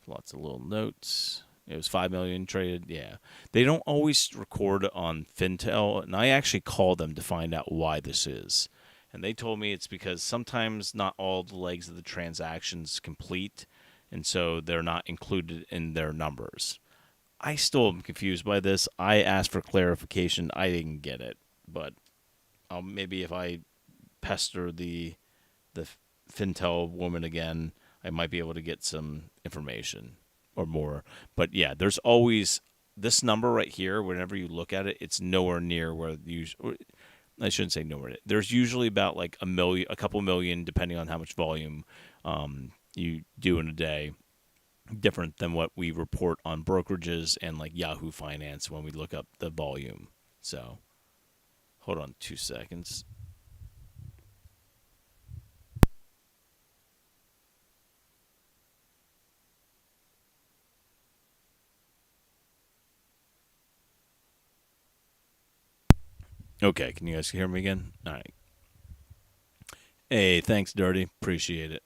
Lots of little notes. It was 5 million traded. Yeah. They don't always record on Fintel, and I actually call them to find out why this is. And they told me it's because sometimes not all the legs of the transactions complete, and so they're not included in their numbers. I still am confused by this. I asked for clarification. I didn't get it, but maybe if I pester the Fintel woman again, I might be able to get some information or more. But yeah, there's always this number right here. Whenever you look at it, it's nowhere near where you. I shouldn't say nowhere. There's usually about like a couple million, depending on how much volume you do in a day. Different than what we report on brokerages and like Yahoo Finance when we look up the volume. So, hold on 2 seconds. Okay, can you guys hear me again? All right. Hey, thanks, Dirty. Appreciate it.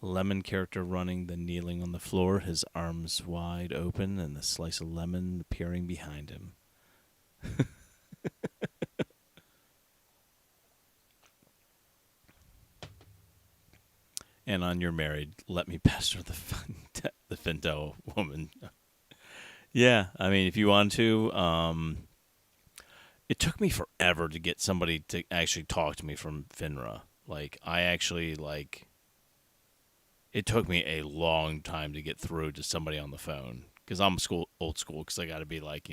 Lemon character running, then kneeling on the floor, his arms wide open, and the slice of lemon appearing behind him. And on You're Married, let me pester the Fintel woman. Yeah, I mean, if you want to, it took me forever to get somebody to actually talk to me from FINRA. Like, it took me a long time to get through to somebody on the phone because I'm old school. Because I got to be like,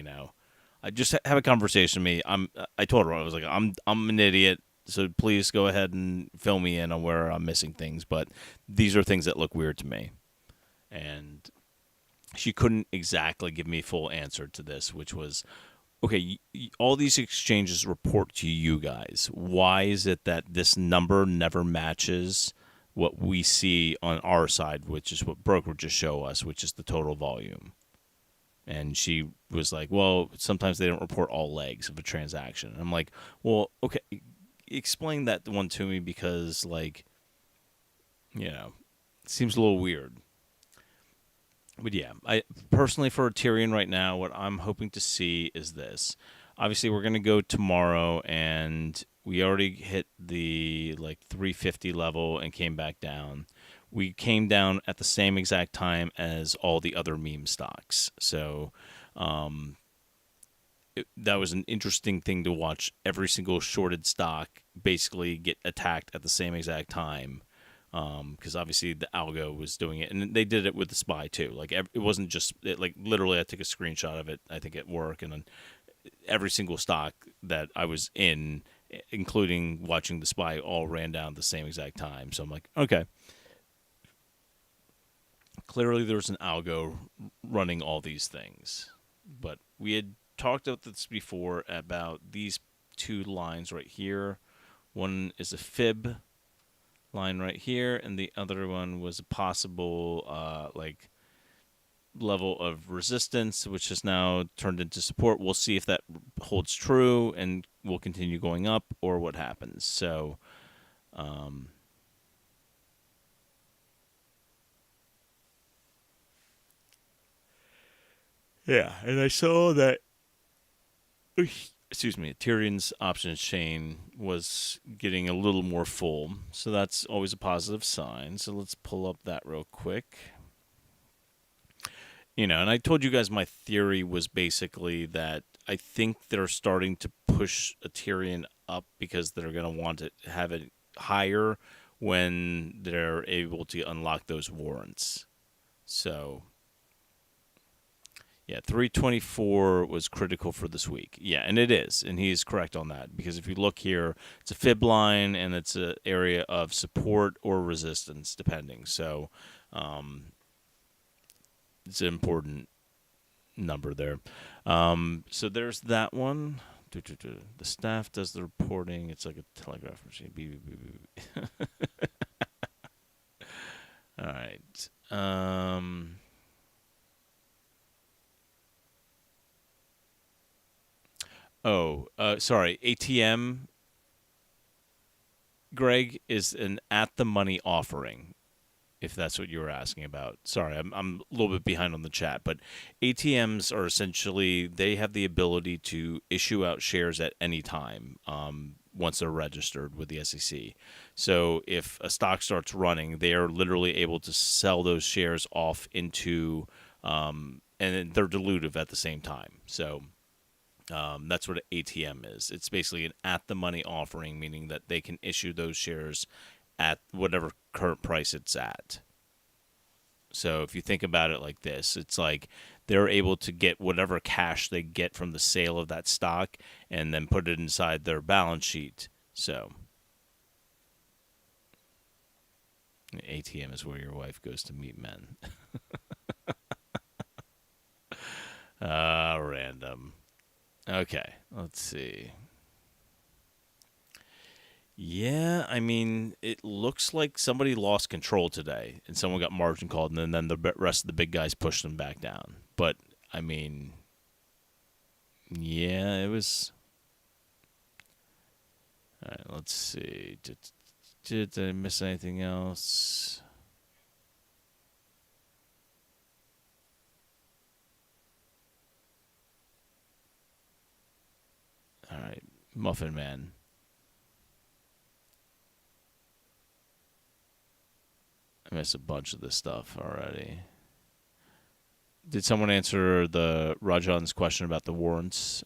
I just have a conversation with me. I told her I was like, I'm an idiot. So please go ahead and fill me in on where I'm missing things. But these are things that look weird to me. And she couldn't exactly give me a full answer to this, which was, okay, all these exchanges report to you guys. Why is it that this number never matches what we see on our side, which is what brokerages show us, which is the total volume? And she was like, well, sometimes they don't report all legs of a transaction. And I'm like, well, okay, explain that one to me because, like, it seems a little weird. But yeah, I personally for Tyrion right now, what I'm hoping to see is this. Obviously, we're going to go tomorrow, and we already hit the 350 level and came back down. We came down at the same exact time as all the other meme stocks. So that was an interesting thing to watch. Every single shorted stock basically get attacked at the same exact time. Because obviously the algo was doing it, and they did it with the SPY too. Like it wasn't just literally. I took a screenshot of it, I think at work, and then every single stock that I was in, including watching the SPY, all ran down at the same exact time. So I'm like, okay, clearly there's an algo running all these things. But we had talked about this before about these two lines right here. One is a fib line right here, and the other one was a possible level of resistance, which has now turned into support. We'll see if that holds true and will continue going up or what happens. So yeah, and I saw that Tyrion's options chain was getting a little more full. So that's always a positive sign. So let's pull up that real quick. And I told you guys my theory was basically that I think they're starting to push Ethereum up because they're going to want to have it higher when they're able to unlock those warrants. So yeah, 324 was critical for this week. Yeah, and it is, and he's correct on that because if you look here, it's a fib line and it's an area of support or resistance, depending. So it's an important number there. So there's that one. The staff does the reporting. It's like a telegraph machine. BBBY. All right. Sorry. ATM, Greg, is an at-the-money offering, if that's what you were asking about. Sorry, I'm a little bit behind on the chat, but ATMs are essentially, they have the ability to issue out shares at any time. once they're registered with the SEC. So if a stock starts running, they are literally able to sell those shares off into, and they're dilutive at the same time. So that's what an ATM is. It's basically an at-the-money offering, meaning that they can issue those shares at whatever current price it's at. So if you think about it like this, it's like they're able to get whatever cash they get from the sale of that stock and then put it inside their balance sheet. So ATM is where your wife goes to meet men. Random. Okay, let's see. Yeah, I mean, it looks like somebody lost control today, and someone got margin called, and then the rest of the big guys pushed them back down. But, I mean, yeah, it was... All right, let's see. Did I miss anything else? All right, Muffin Man. I missed a bunch of this stuff already. Did someone answer the Rajan's question about the warrants?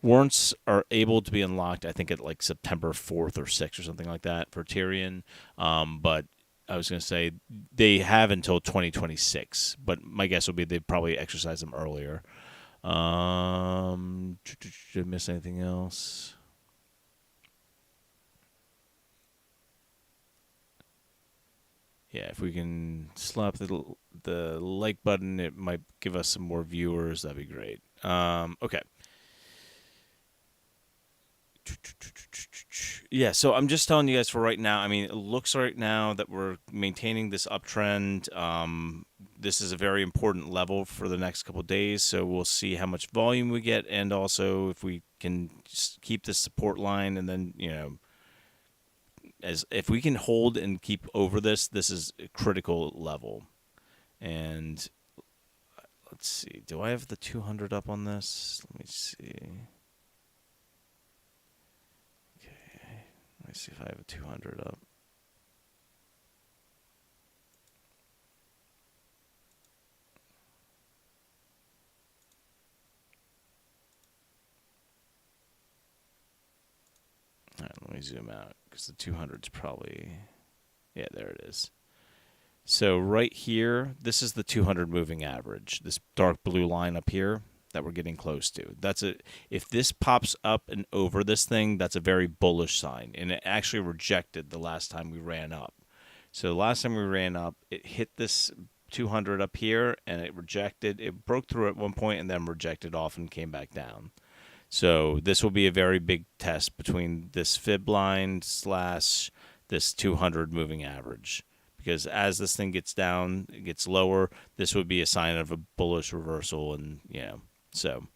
Warrants are able to be unlocked, I think, at like September 4th or 6th or something like that for Tyrion. But I was going to say they have until 2026. But my guess would be they'd probably exercise them earlier. Did I miss anything else? Yeah, if we can slap the like button, it might give us some more viewers. That'd be great. Okay. Yeah, so I'm just telling you guys for right now. I mean, it looks right now that we're maintaining this uptrend. This is a very important level for the next couple of days, so we'll see how much volume we get, and also if we can just keep this support line, and then as if we can hold and keep over this is a critical level. And let's see, do I have the 200 up on this? Let me see. Okay, let me see if I have a 200 up. All right, let me zoom out because the 200's probably, yeah, there it is. So right here, this is the 200 moving average, this dark blue line up here that we're getting close to. If this pops up and over this thing, that's a very bullish sign, and it actually rejected the last time we ran up. So the last time we ran up, it hit this 200 up here, and it rejected. It broke through at one point and then rejected off and came back down. So this will be a very big test between this fib line / this 200 moving average. Because as this thing gets down, it gets lower, this would be a sign of a bullish reversal. And, so.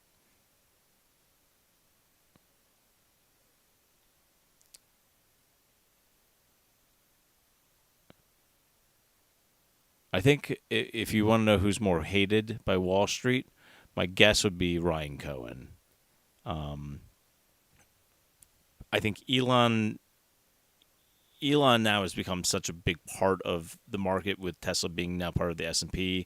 I think if you want to know who's more hated by Wall Street, my guess would be Ryan Cohen. I think Elon now has become such a big part of the market with Tesla being now part of the S&P.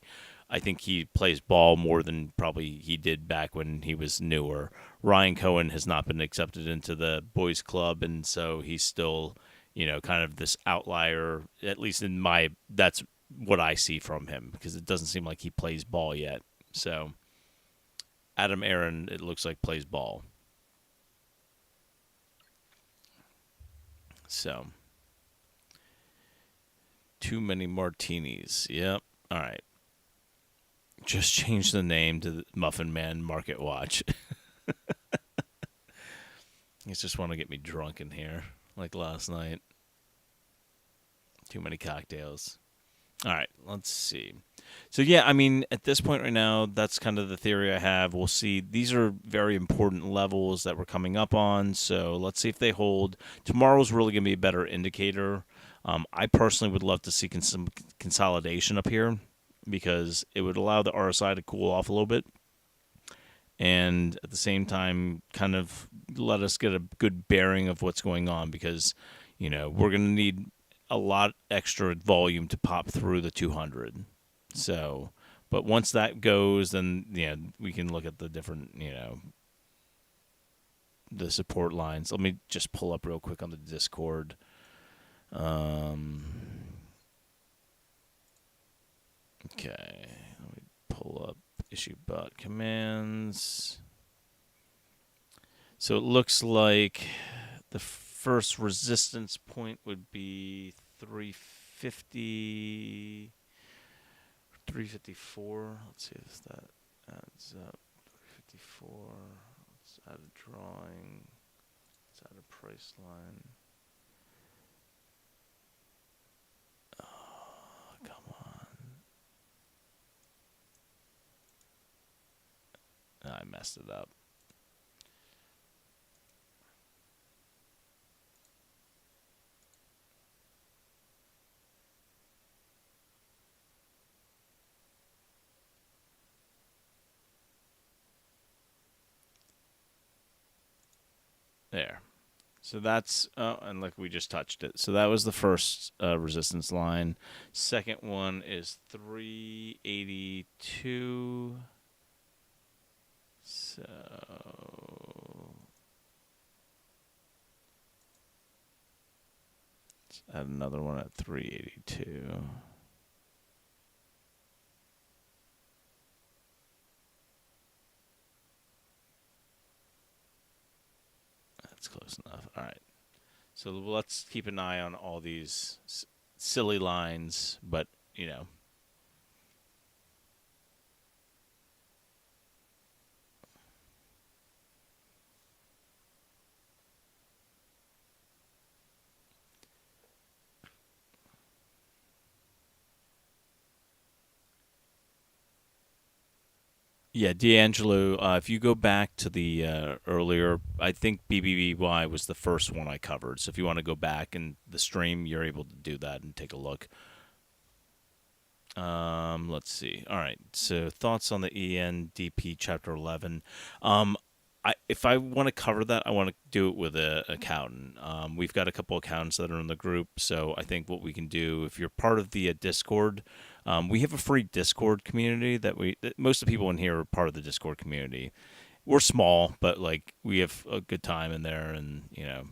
I think he plays ball more than probably he did back when he was newer. Ryan Cohen has not been accepted into the boys club, and so he's still, kind of this outlier, at least that's what I see from him, because it doesn't seem like he plays ball yet. So Adam Aaron, it looks like, plays ball. So too many martinis. Yep. All right. Just change the name to the Muffin Man Market Watch. You just want to get me drunk in here, like last night. Too many cocktails. All right, let's see. So, yeah, I mean, at this point right now, that's kind of the theory I have. We'll see. These are very important levels that we're coming up on, so let's see if they hold. Tomorrow's really going to be a better indicator. I personally would love to see some consolidation up here because it would allow the RSI to cool off a little bit. and at the same time kind of let us get a good bearing of what's going on, because we're going to need a lot extra volume to pop through the 200. So, but once that goes, then we can look at the different the support lines. Let me just pull up real quick on the Discord. Okay, let me pull up issue bot commands. So it looks like the first resistance point would be 350, 354. Let's see if that adds up. 354. Let's add a drawing. Let's add a price line. Oh, come on. I messed it up. There. So that's, and like we just touched it. So that was the first resistance line. Second one is 382. So let's add another one at 382. That's close enough. All right. So let's keep an eye on all these silly lines, but yeah, D'Angelo, if you go back to the earlier, I think BBBY was the first one I covered. So if you want to go back in the stream, you're able to do that and take a look. Let's see. All right. So thoughts on the ENDP Chapter 11. If I want to cover that, I want to do it with an accountant. We've got a couple accountants that are in the group, so I think what we can do, if you're part of the Discord, we have a free Discord community that most of the people in here are part of the Discord community. We're small, but like we have a good time in there, and a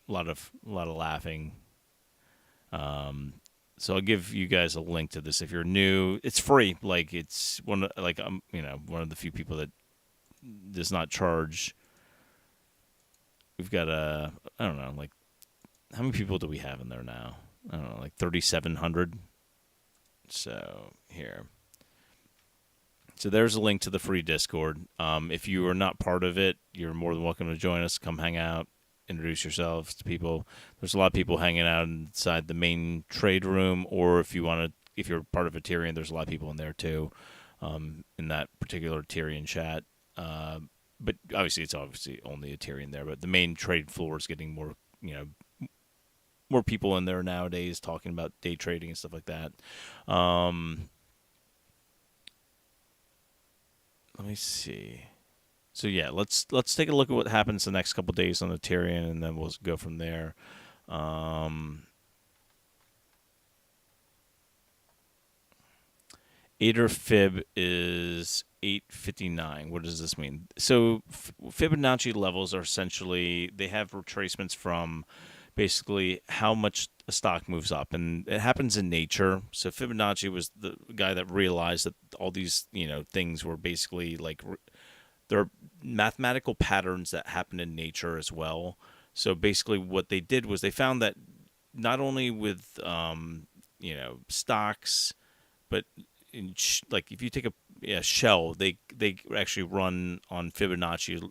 lot of laughing. So I'll give you guys a link to this if you're new. It's free. Like it's one of the few people that does not charge. We've got I don't know, like how many people do we have in there now? I don't know, like 3,700. So here. So there's a link to the free Discord. If you are not part of it, you're more than welcome to join us. Come hang out, introduce yourselves to people. There's a lot of people hanging out inside the main trade room, or if you're part of Ethereum, there's a lot of people in there too, in that particular Ethereum chat. But obviously, it's only Ethereum there. But the main trade floor is getting more, more people in there nowadays talking about day trading and stuff like that. Let me see. So yeah, let's take a look at what happens the next couple of days on Ethereum, and then we'll go from there. ATER fib is 859. What does this mean? So Fibonacci levels are essentially, they have retracements from basically how much a stock moves up, and it happens in nature. So Fibonacci was the guy that realized that all these things were basically like there are mathematical patterns that happen in nature as well. So basically what they did was they found that not only with stocks, but like if you take a shell, they actually run on Fibonacci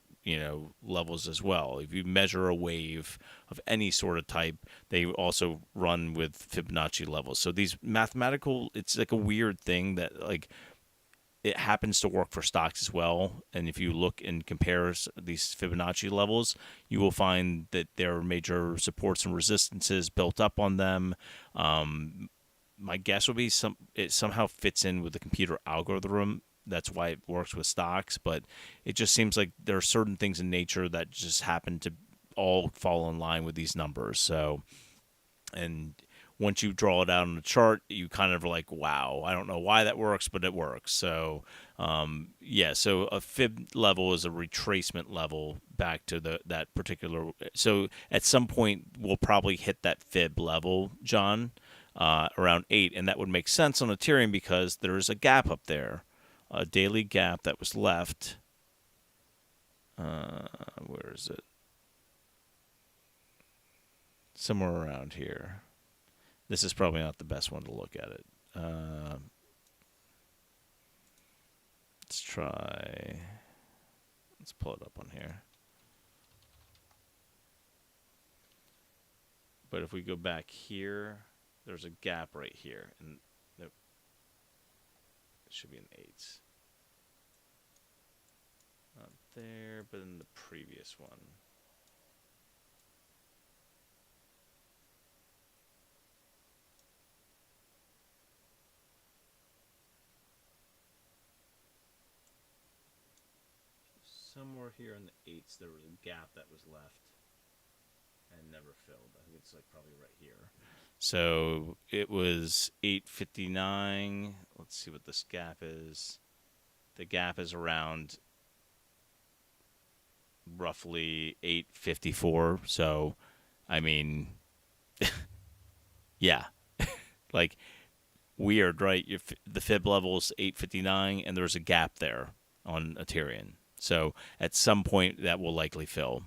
levels as well. If you measure a wave of any sort of type, they also run with Fibonacci levels. So these mathematical, it's like a weird thing that like it happens to work for stocks as well. And if you look and compare these Fibonacci levels, you will find that there are major supports and resistances built up on them. My guess would be it somehow fits in with the computer algorithm that's why it works with stocks. But it just seems like there are certain things in nature that just happen to all fall in line with these numbers. So, and once you draw it out on the chart, you kind of are like, wow, I don't know why that works, but it works. So, yeah, so a fib level is a retracement level back to that particular. So at some point, we'll probably hit that fib level, John, around 8, and that would make sense on Ethereum because there's a gap up there, a daily gap that was left. Where is it? Somewhere around here. This is probably not the best one to look at it. Let's try. Let's pull it up on here. But if we go back here, there's a gap right here, and it should be an 8. Not there, but in the previous one. Somewhere here in the 8s, there was a gap that was left and never filled. I think it's like probably right here. So it was 859. Let's see what this gap is. The gap is around roughly 854. So, I mean, yeah, like weird, right? The fib level is 859, and there's a gap there on Ethereum. So at some point that will likely fill.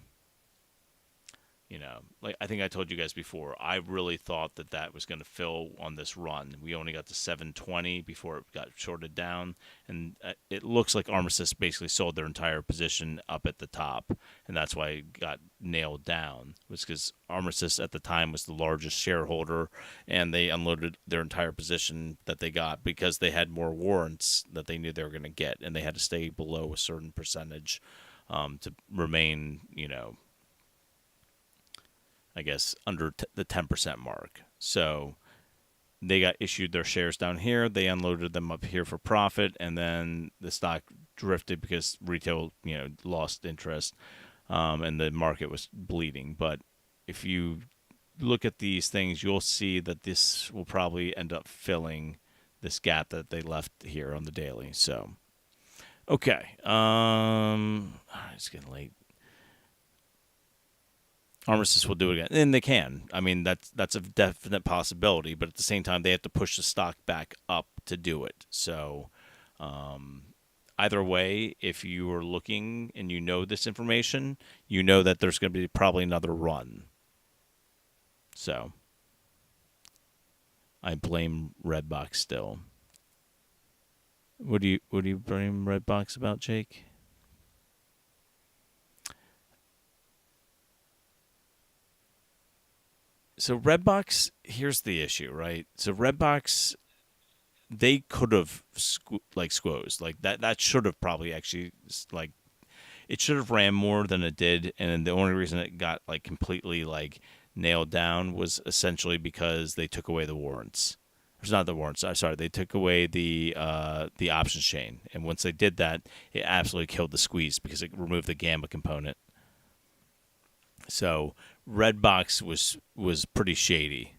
You know, like I think I told you guys before, I really thought that that was going to fill on this run. We only got to 720 before it got shorted down, and it looks like Armistice basically sold their entire position up at the top, and that's why it got nailed down. It was because Armistice at the time was the largest shareholder, and they unloaded their entire position that they got because they had more warrants that they knew they were going to get, and they had to stay below a certain percentage to remain, you know, I guess, under the 10% mark. So they got issued their shares down here. They unloaded them up here for profit, and then the stock drifted because retail, you know, lost interest, and the market was bleeding. But if you look at these things, you'll see that this will probably end up filling this gap that they left here on the daily. So, okay. It's getting late. Armistice will do it again, and they can. I mean, that's a definite possibility, but at the same time, they have to push the stock back up to do it. So, either way, if you are looking and you know this information, you know that there's going to be probably another run. So, I blame Redbox still. What do you blame Redbox about, Jake? So Redbox, here's the issue, right? So Redbox, they could have squoze like that should have probably actually like it should have ran more than it did, and the only reason it got like completely like nailed down was essentially because they took away the warrants. It's not the warrants. Sorry, they took away the options chain, and once they did that, it absolutely killed the squeeze because it removed the gamma component. So Redbox was pretty shady.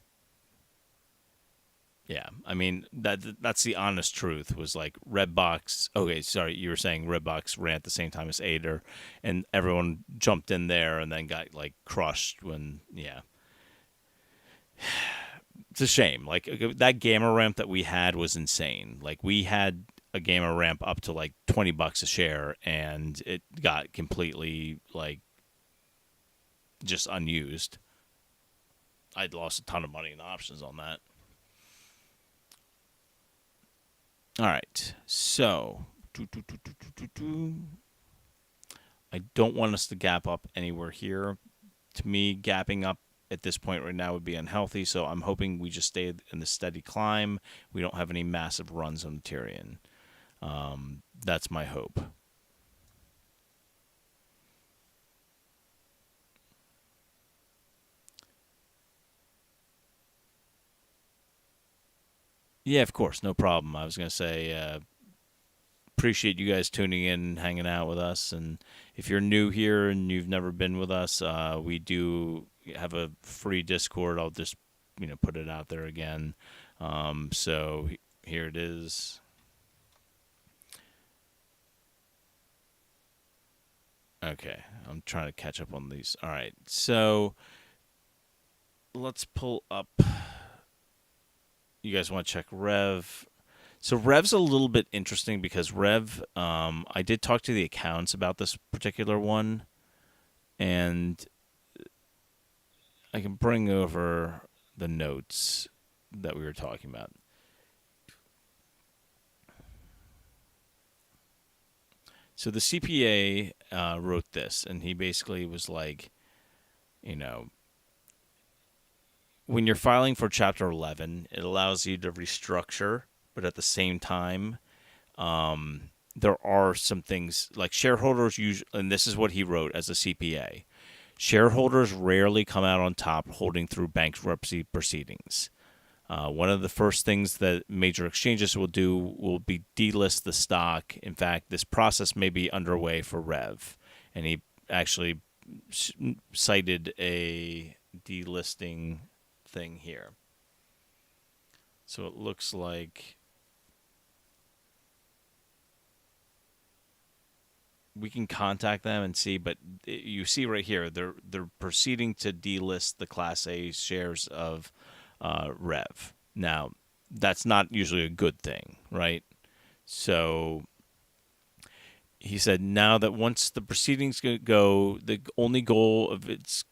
Yeah, I mean that's the honest truth. Was like Redbox. Okay, sorry, you were saying Redbox ran at the same time as ATER, and everyone jumped in there and then got like crushed when It's a shame. Like that gamma ramp that we had was insane. Like we had a gamma ramp up to like $20 a share, and it got completely like just unused. I'd lost a ton of money in options on that. All right, so I don't want us to gap up anywhere here. To me, gapping up at this point right now would be unhealthy, so I'm hoping we just stay in the steady climb. We don't have any massive runs on Ethereum. That's my hope. Yeah, of course, no problem. I was going to say appreciate you guys tuning in and hanging out with us. And if you're new here and you've never been with us, we do have a free Discord. I'll just put it out there again. So here it is. Okay, I'm trying to catch up on these. All right, so let's pull up. You guys want to check Rev? So Rev's a little bit interesting because Rev, I did talk to the accountants about this particular one, and I can bring over the notes that we were talking about. So the CPA wrote this, and he basically was like, when you're filing for Chapter 11, it allows you to restructure, but at the same time, there are some things like shareholders usually, and this is what he wrote as a CPA. Shareholders rarely come out on top holding through bankruptcy proceedings. One of the first things that major exchanges will do will be delist the stock. In fact, this process may be underway for Rev. And he actually cited a delisting thing here. So it looks like we can contact them and see, but you see right here, they're proceeding to delist the Class A shares of Rev. Now, that's not usually a good thing, right? So he said now that once the proceedings go, the only goal of its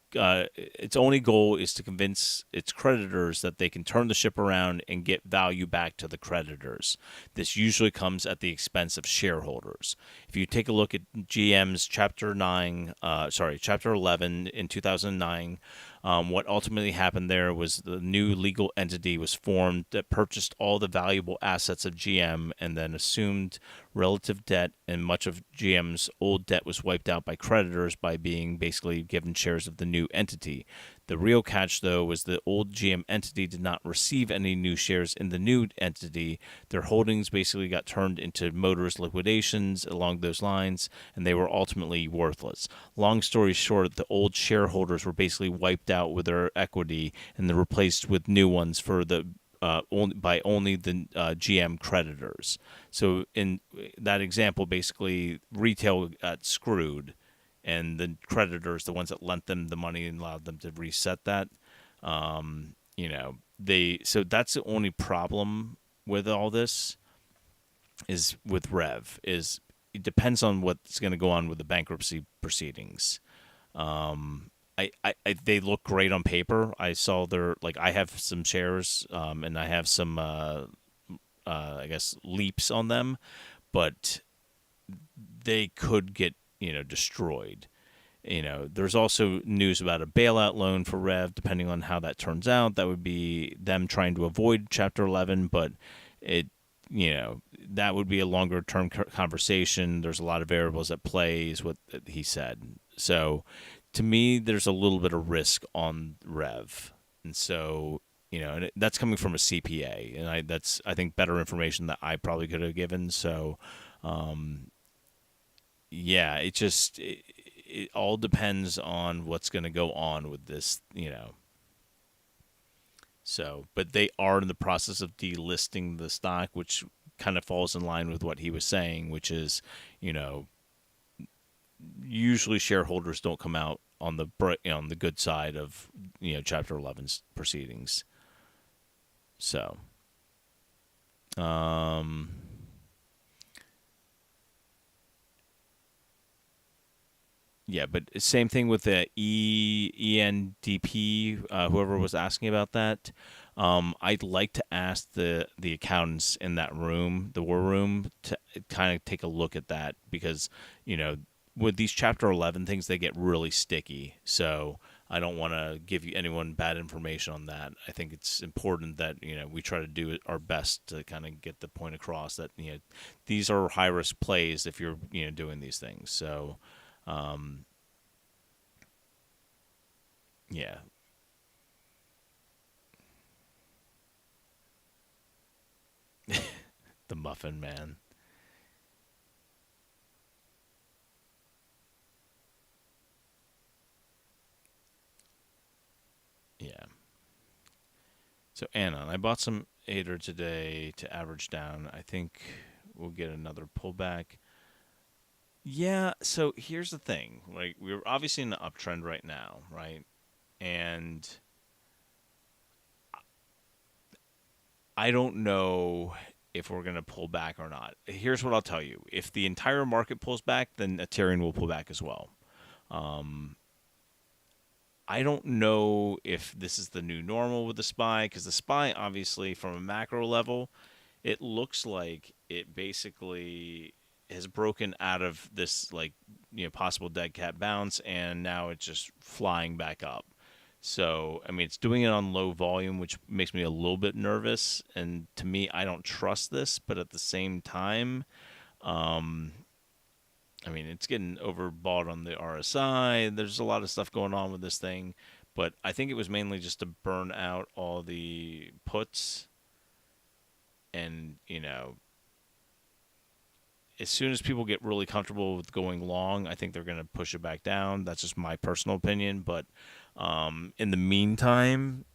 only goal is to convince its creditors that they can turn the ship around and get value back to the creditors. This usually comes at the expense of shareholders. If you take a look at GM's Chapter 11 in 2009, what ultimately happened there was the new legal entity was formed that purchased all the valuable assets of GM and then assumed relative debt, and much of GM's old debt was wiped out by creditors by being basically given shares of the new entity. The real catch, though, was the old GM entity did not receive any new shares in the new entity. Their holdings basically got turned into Motors liquidations along those lines, and they were ultimately worthless. Long story short, the old shareholders were basically wiped out with their equity and then replaced with new ones for the only the GM creditors. So in that example, basically retail got screwed, and the creditors, the ones that lent them the money and allowed them to reset that, so that's the only problem with all this is with Rev, is it depends on what's going to go on with the bankruptcy proceedings. They look great on paper. I saw I have some shares, and I have some, I guess, leaps on them, but they could get, destroyed. There's also news about a bailout loan for Rev, depending on how that turns out. That would be them trying to avoid Chapter 11, but that would be a longer term conversation. There's a lot of variables at play, is what he said. So to me, there's a little bit of risk on Rev. And so, and that's coming from a CPA, and that's, I think, better information that I probably could have given. So, it all depends on what's going to go on with this, So, but they are in the process of delisting the stock, which kind of falls in line with what he was saying, which is, usually shareholders don't come out on the on the good side of Chapter 11's proceedings. So, yeah, but same thing with the ENDP. Whoever was asking about that, I'd like to ask the accountants in that room, the war room, to kind of take a look at that, because with these Chapter 11 things, they get really sticky. So I don't want to give anyone bad information on that. I think it's important that we try to do our best to kind of get the point across that these are high risk plays if you're doing these things. So yeah. The Muffin Man. So Anon, I bought some ATER today to average down. I think we'll get another pullback. Yeah, so here's the thing. Like, we're obviously in the uptrend right now, right? And I don't know if we're going to pull back or not. Here's what I'll tell you. If the entire market pulls back, then Ethereum will pull back as well. I don't know if this is the new normal with the SPY, because the SPY, obviously, from a macro level, it looks like it basically has broken out of this, like, possible dead cat bounce, and now it's just flying back up. So, I mean, it's doing it on low volume, which makes me a little bit nervous. And to me, I don't trust this, but at the same time, I mean, it's getting overbought on the RSI. There's a lot of stuff going on with this thing, but I think it was mainly just to burn out all the puts. And, as soon as people get really comfortable with going long, I think they're going to push it back down. That's just my personal opinion. But in the meantime,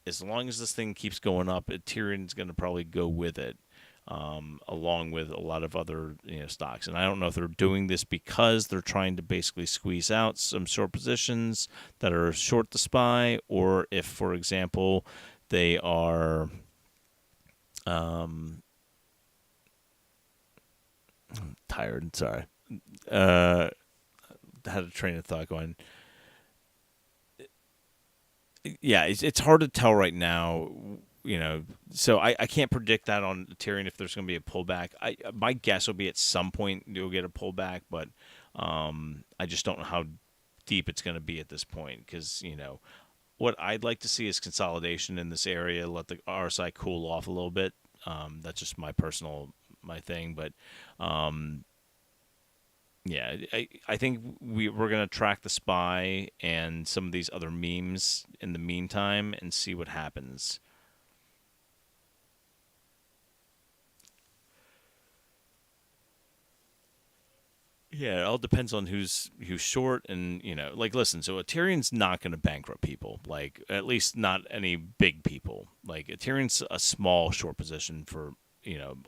as long as this thing keeps going up, Ethereum's going to probably go with it, along with a lot of other stocks. And I don't know if they're doing this because they're trying to basically squeeze out some short positions that are short the SPY, or if, for example, they are I'm tired. Sorry. Had a train of thought going. Yeah, it's hard to tell right now. So I can't predict that on Ethereum if there's going to be a pullback. My guess will be at some point you'll get a pullback, but I just don't know how deep it's going to be at this point, because what I'd like to see is consolidation in this area. Let the RSI cool off a little bit. That's just my thing, but yeah, I think we're going to track the SPY and some of these other memes in the meantime and see what happens. Yeah, it all depends on who's short, and like, listen. So Ethereum's not going to bankrupt people, like, at least not any big people. Like, Ethereum's a small short position for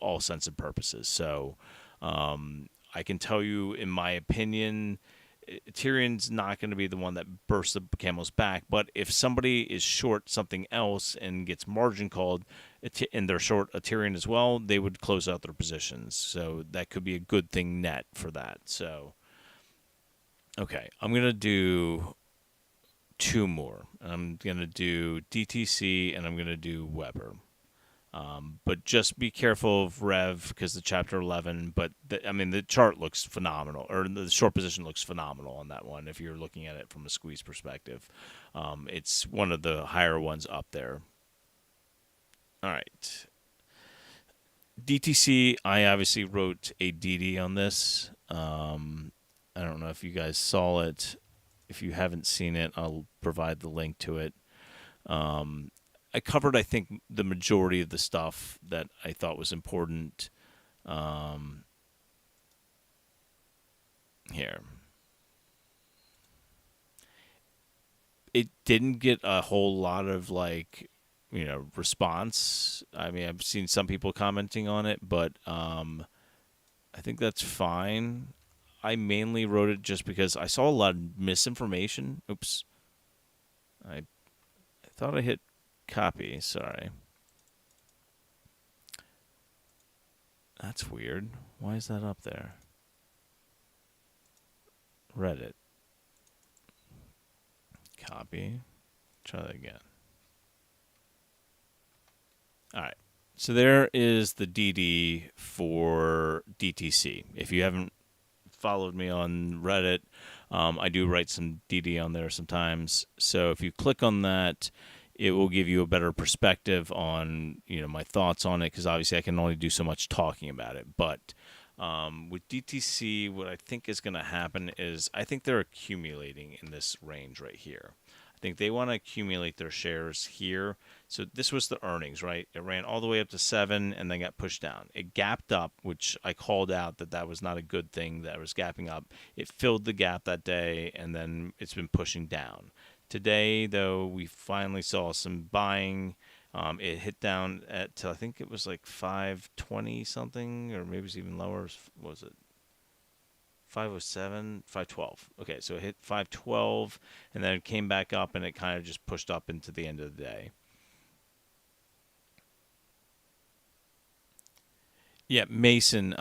all sense and purposes. So I can tell you, in my opinion, Tyrion's not going to be the one that bursts the camel's back. But if somebody is short something else and gets margin called, and they're short a Tyrion as well, they would close out their positions. So that could be a good thing net for that. So, okay, I'm going to do two more. I'm going to do DTC, and I'm going to do WEBR. But just be careful of REV because the Chapter 11. But the chart looks phenomenal, or the short position looks phenomenal on that one. If you're looking at it from a squeeze perspective, it's one of the higher ones up there. All right, DTC. I obviously wrote a DD on this. I don't know if you guys saw it. If you haven't seen it, I'll provide the link to it. I covered, I think, the majority of the stuff that I thought was important. Here. It didn't get a whole lot of, response. I mean, I've seen some people commenting on it, but I think that's fine. I mainly wrote it just because I saw a lot of misinformation. Oops. I thought I hit copy. Sorry. That's weird. Why is that up there? Reddit. Copy. Try that again. All right. So there is the DD for DTC. If you haven't followed me on Reddit, I do write some DD on there sometimes. So if you click on that, it will give you a better perspective on my thoughts on it, because obviously I can only do so much talking about it. But with DTC, what I think is going to happen is I think they're accumulating in this range right here. I think they want to accumulate their shares here. So this was the earnings, right? It ran all the way up to 7 and then got pushed down. It gapped up, which I called out that was not a good thing, that it was gapping up. It filled the gap that day, and then it's been pushing down. Today, though, we finally saw some buying. It hit down at till I think it was like 520 something, or maybe it was even lower. What was it 507, 512? Okay, so it hit 512, and then it came back up, and it kind of just pushed up into the end of the day. Yeah, Mason.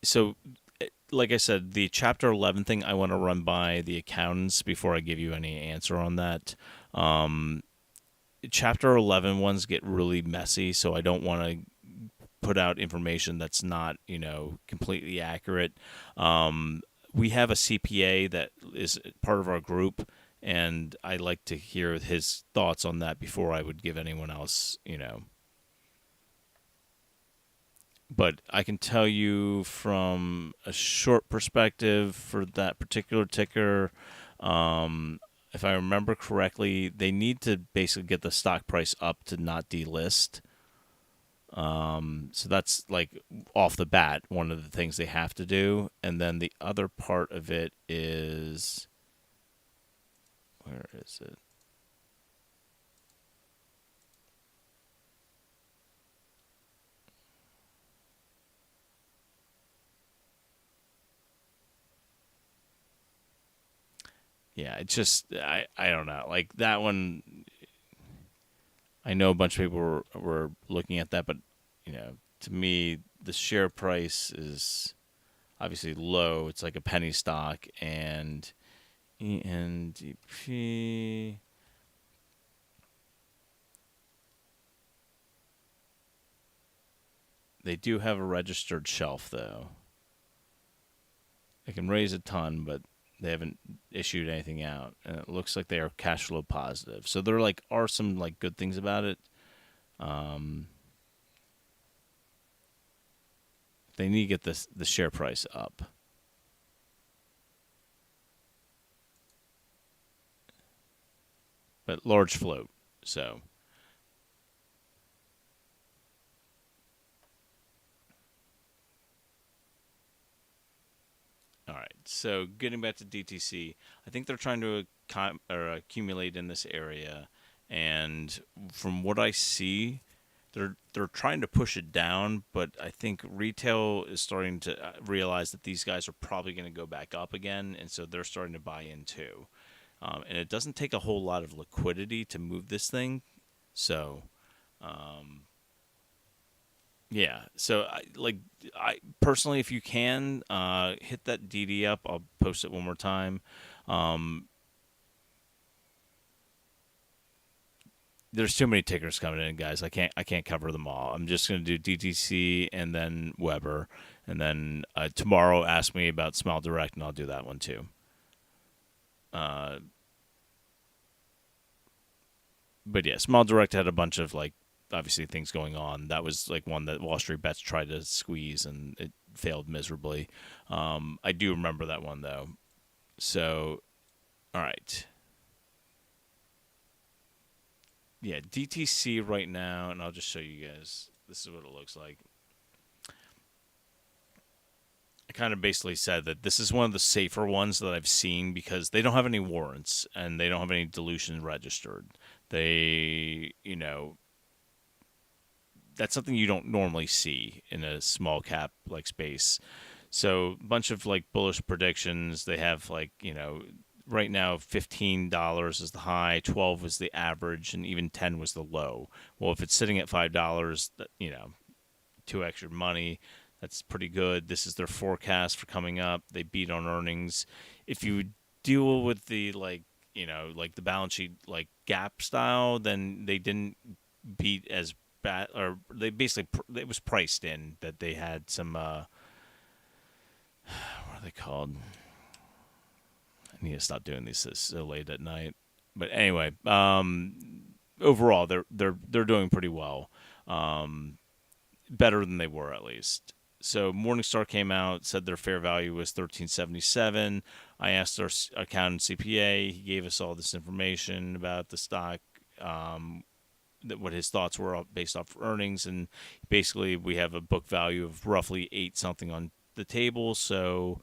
So like I said, the Chapter 11 thing, I want to run by the accountants before I give you any answer on that. Chapter 11 ones get really messy, so I don't want to put out information that's not, completely accurate. We have a CPA that is part of our group, and I like to hear his thoughts on that before I would give anyone else. But I can tell you from a short perspective for that particular ticker, if I remember correctly, they need to basically get the stock price up to not delist. So that's like off the bat one of the things they have to do. And then the other part of it is, where is it? Yeah, it's just I don't know. Like that one, I know a bunch of people were looking at that, but to me, the share price is obviously low. It's like a penny stock, and ENDP. They do have a registered shelf, though. They can raise a ton, but they haven't issued anything out, and it looks like they are cash flow positive. So there are some like good things about it. Um, they need to get the share price up. But large float, so all right. So getting back to DTC, I think they're trying to accumulate in this area, and from what I see, they're trying to push it down. But I think retail is starting to realize that these guys are probably going to go back up again, and so they're starting to buy in too. And it doesn't take a whole lot of liquidity to move this thing, so. Yeah. So I personally, if you can hit that DD up, I'll post it one more time. Um, there's too many tickers coming in, guys. I can't cover them all. I'm just going to do DTC and then WEBR, and then tomorrow ask me about Smile Direct, and I'll do that one too. Uh, but yeah, Smile Direct had a bunch of obviously things going on. That was like one that Wall Street Bets tried to squeeze, and it failed miserably. I do remember that one though. So, all right. Yeah, DTC right now, and I'll just show you guys. This is what it looks like. I kind of basically said that this is one of the safer ones that I've seen because they don't have any warrants and they don't have any dilution registered. That's something you don't normally see in a small cap like space. So a bunch of like bullish predictions. They have right now $15 is the high, 12 was the average, and even 10 was the low. Well, if it's sitting at $5, 2x your money. That's pretty good. This is their forecast for coming up. They beat on earnings. If you deal with the like the balance sheet like gap style, then they didn't beat as bad, or they basically it was priced in that they had some what are they called? I need to stop doing these so late at night. But anyway, overall they're doing pretty well, better than they were at least. So Morningstar came out, said their fair value was 1377. I asked our accountant CPA. He gave us all this information about the stock, what his thoughts were based off earnings, and basically we have a book value of roughly 8 something on the table. So,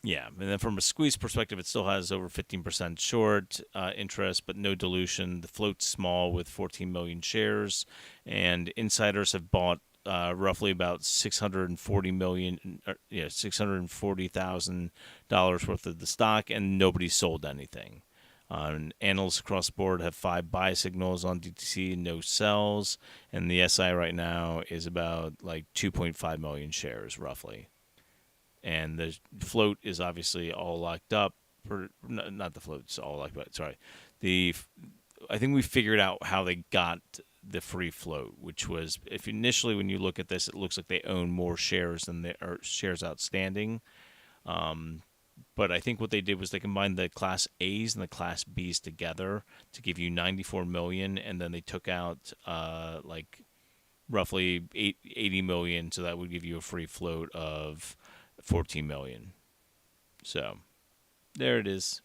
Yeah, and then from a squeeze perspective, it still has over 15% short interest, but no dilution. The float's small with 14 million shares, and insiders have bought roughly about 640 million, $640,000 worth of the stock, and nobody sold anything. And analysts across the board have 5 buy signals on DTC, no sells, and the SI right now is about like 2.5 million shares roughly. And the float is obviously all locked up. Not the float's all locked up. Sorry, I think we figured out how they got the free float, which was if initially when you look at this, it looks like they own more shares than there are shares outstanding. But I think what they did was they combined the Class A's and the Class B's together to give you 94 million, and then they took out like roughly 80 million, so that would give you a free float of 14 million. So there it is.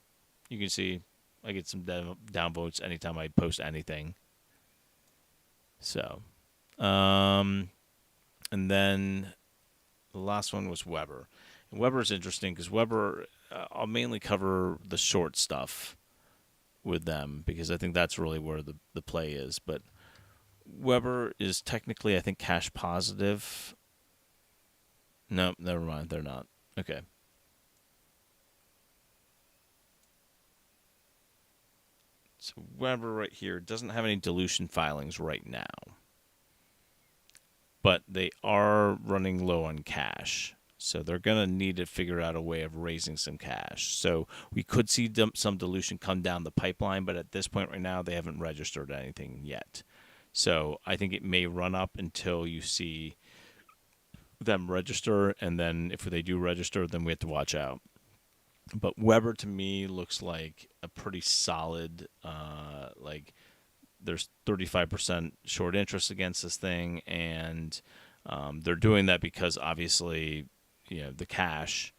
You can see I get some downvotes anytime I post anything. So, and then the last one was WEBR. And WEBR is interesting because WEBR, I'll mainly cover the short stuff with them because I think that's really where the play is. But WEBR is technically, I think, cash positive. No, never mind. They're not. Okay. So WEBR right here doesn't have any dilution filings right now. But they are running low on cash. So they're going to need to figure out a way of raising some cash. So we could see some dilution come down the pipeline, but at this point right now, they haven't registered anything yet. So I think it may run up until you see them register, and then if they do register, then we have to watch out. But WEBR to me looks like a pretty solid, like there's 35% short interest against this thing, and they're doing that because obviously, the cash,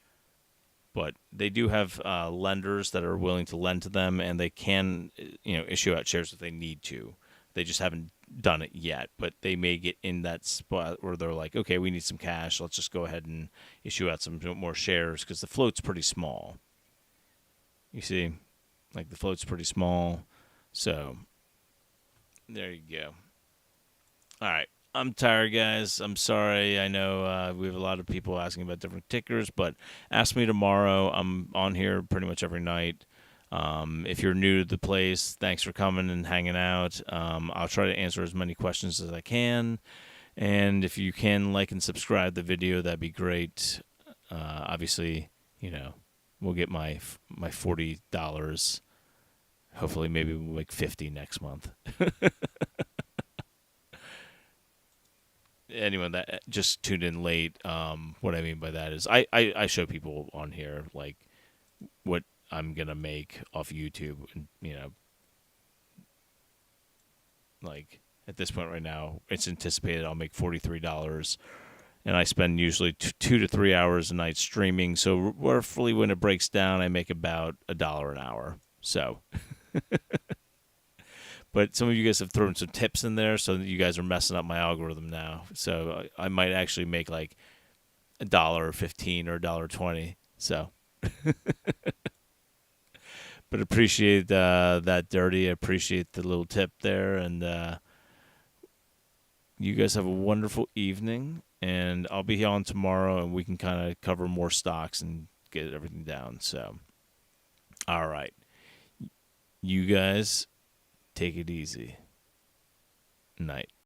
but they do have lenders that are willing to lend to them, and they can, issue out shares if they need to. They just haven't done it yet, but they may get in that spot where they're like, okay, we need some cash. Let's just go ahead and issue out some more shares because the float's pretty small. You see, like the float's pretty small. So there you go. All right. I'm tired, guys. I'm sorry. I know we have a lot of people asking about different tickers, but ask me tomorrow. I'm on here pretty much every night. If you're new to the place, thanks for coming and hanging out. I'll try to answer as many questions as I can. And if you can like and subscribe the video, that'd be great. Obviously, we'll get my $40. Hopefully, maybe we'll make $50 next month. Anyone that just tuned in late, what I mean by that is I show people on here like what I'm gonna make off YouTube, and like at this point right now, it's anticipated I'll make $43, and I spend usually 2 to 3 hours a night streaming. So roughly, when it breaks down, I make about $1 an hour. So, but some of you guys have thrown some tips in there, so you guys are messing up my algorithm now. So I might actually make like $1.15 or $1.20. So. But appreciate that, Dirty. I appreciate the little tip there. And you guys have a wonderful evening. And I'll be here on tomorrow, and we can kind of cover more stocks and get everything down. So, all right. You guys take it easy. Night.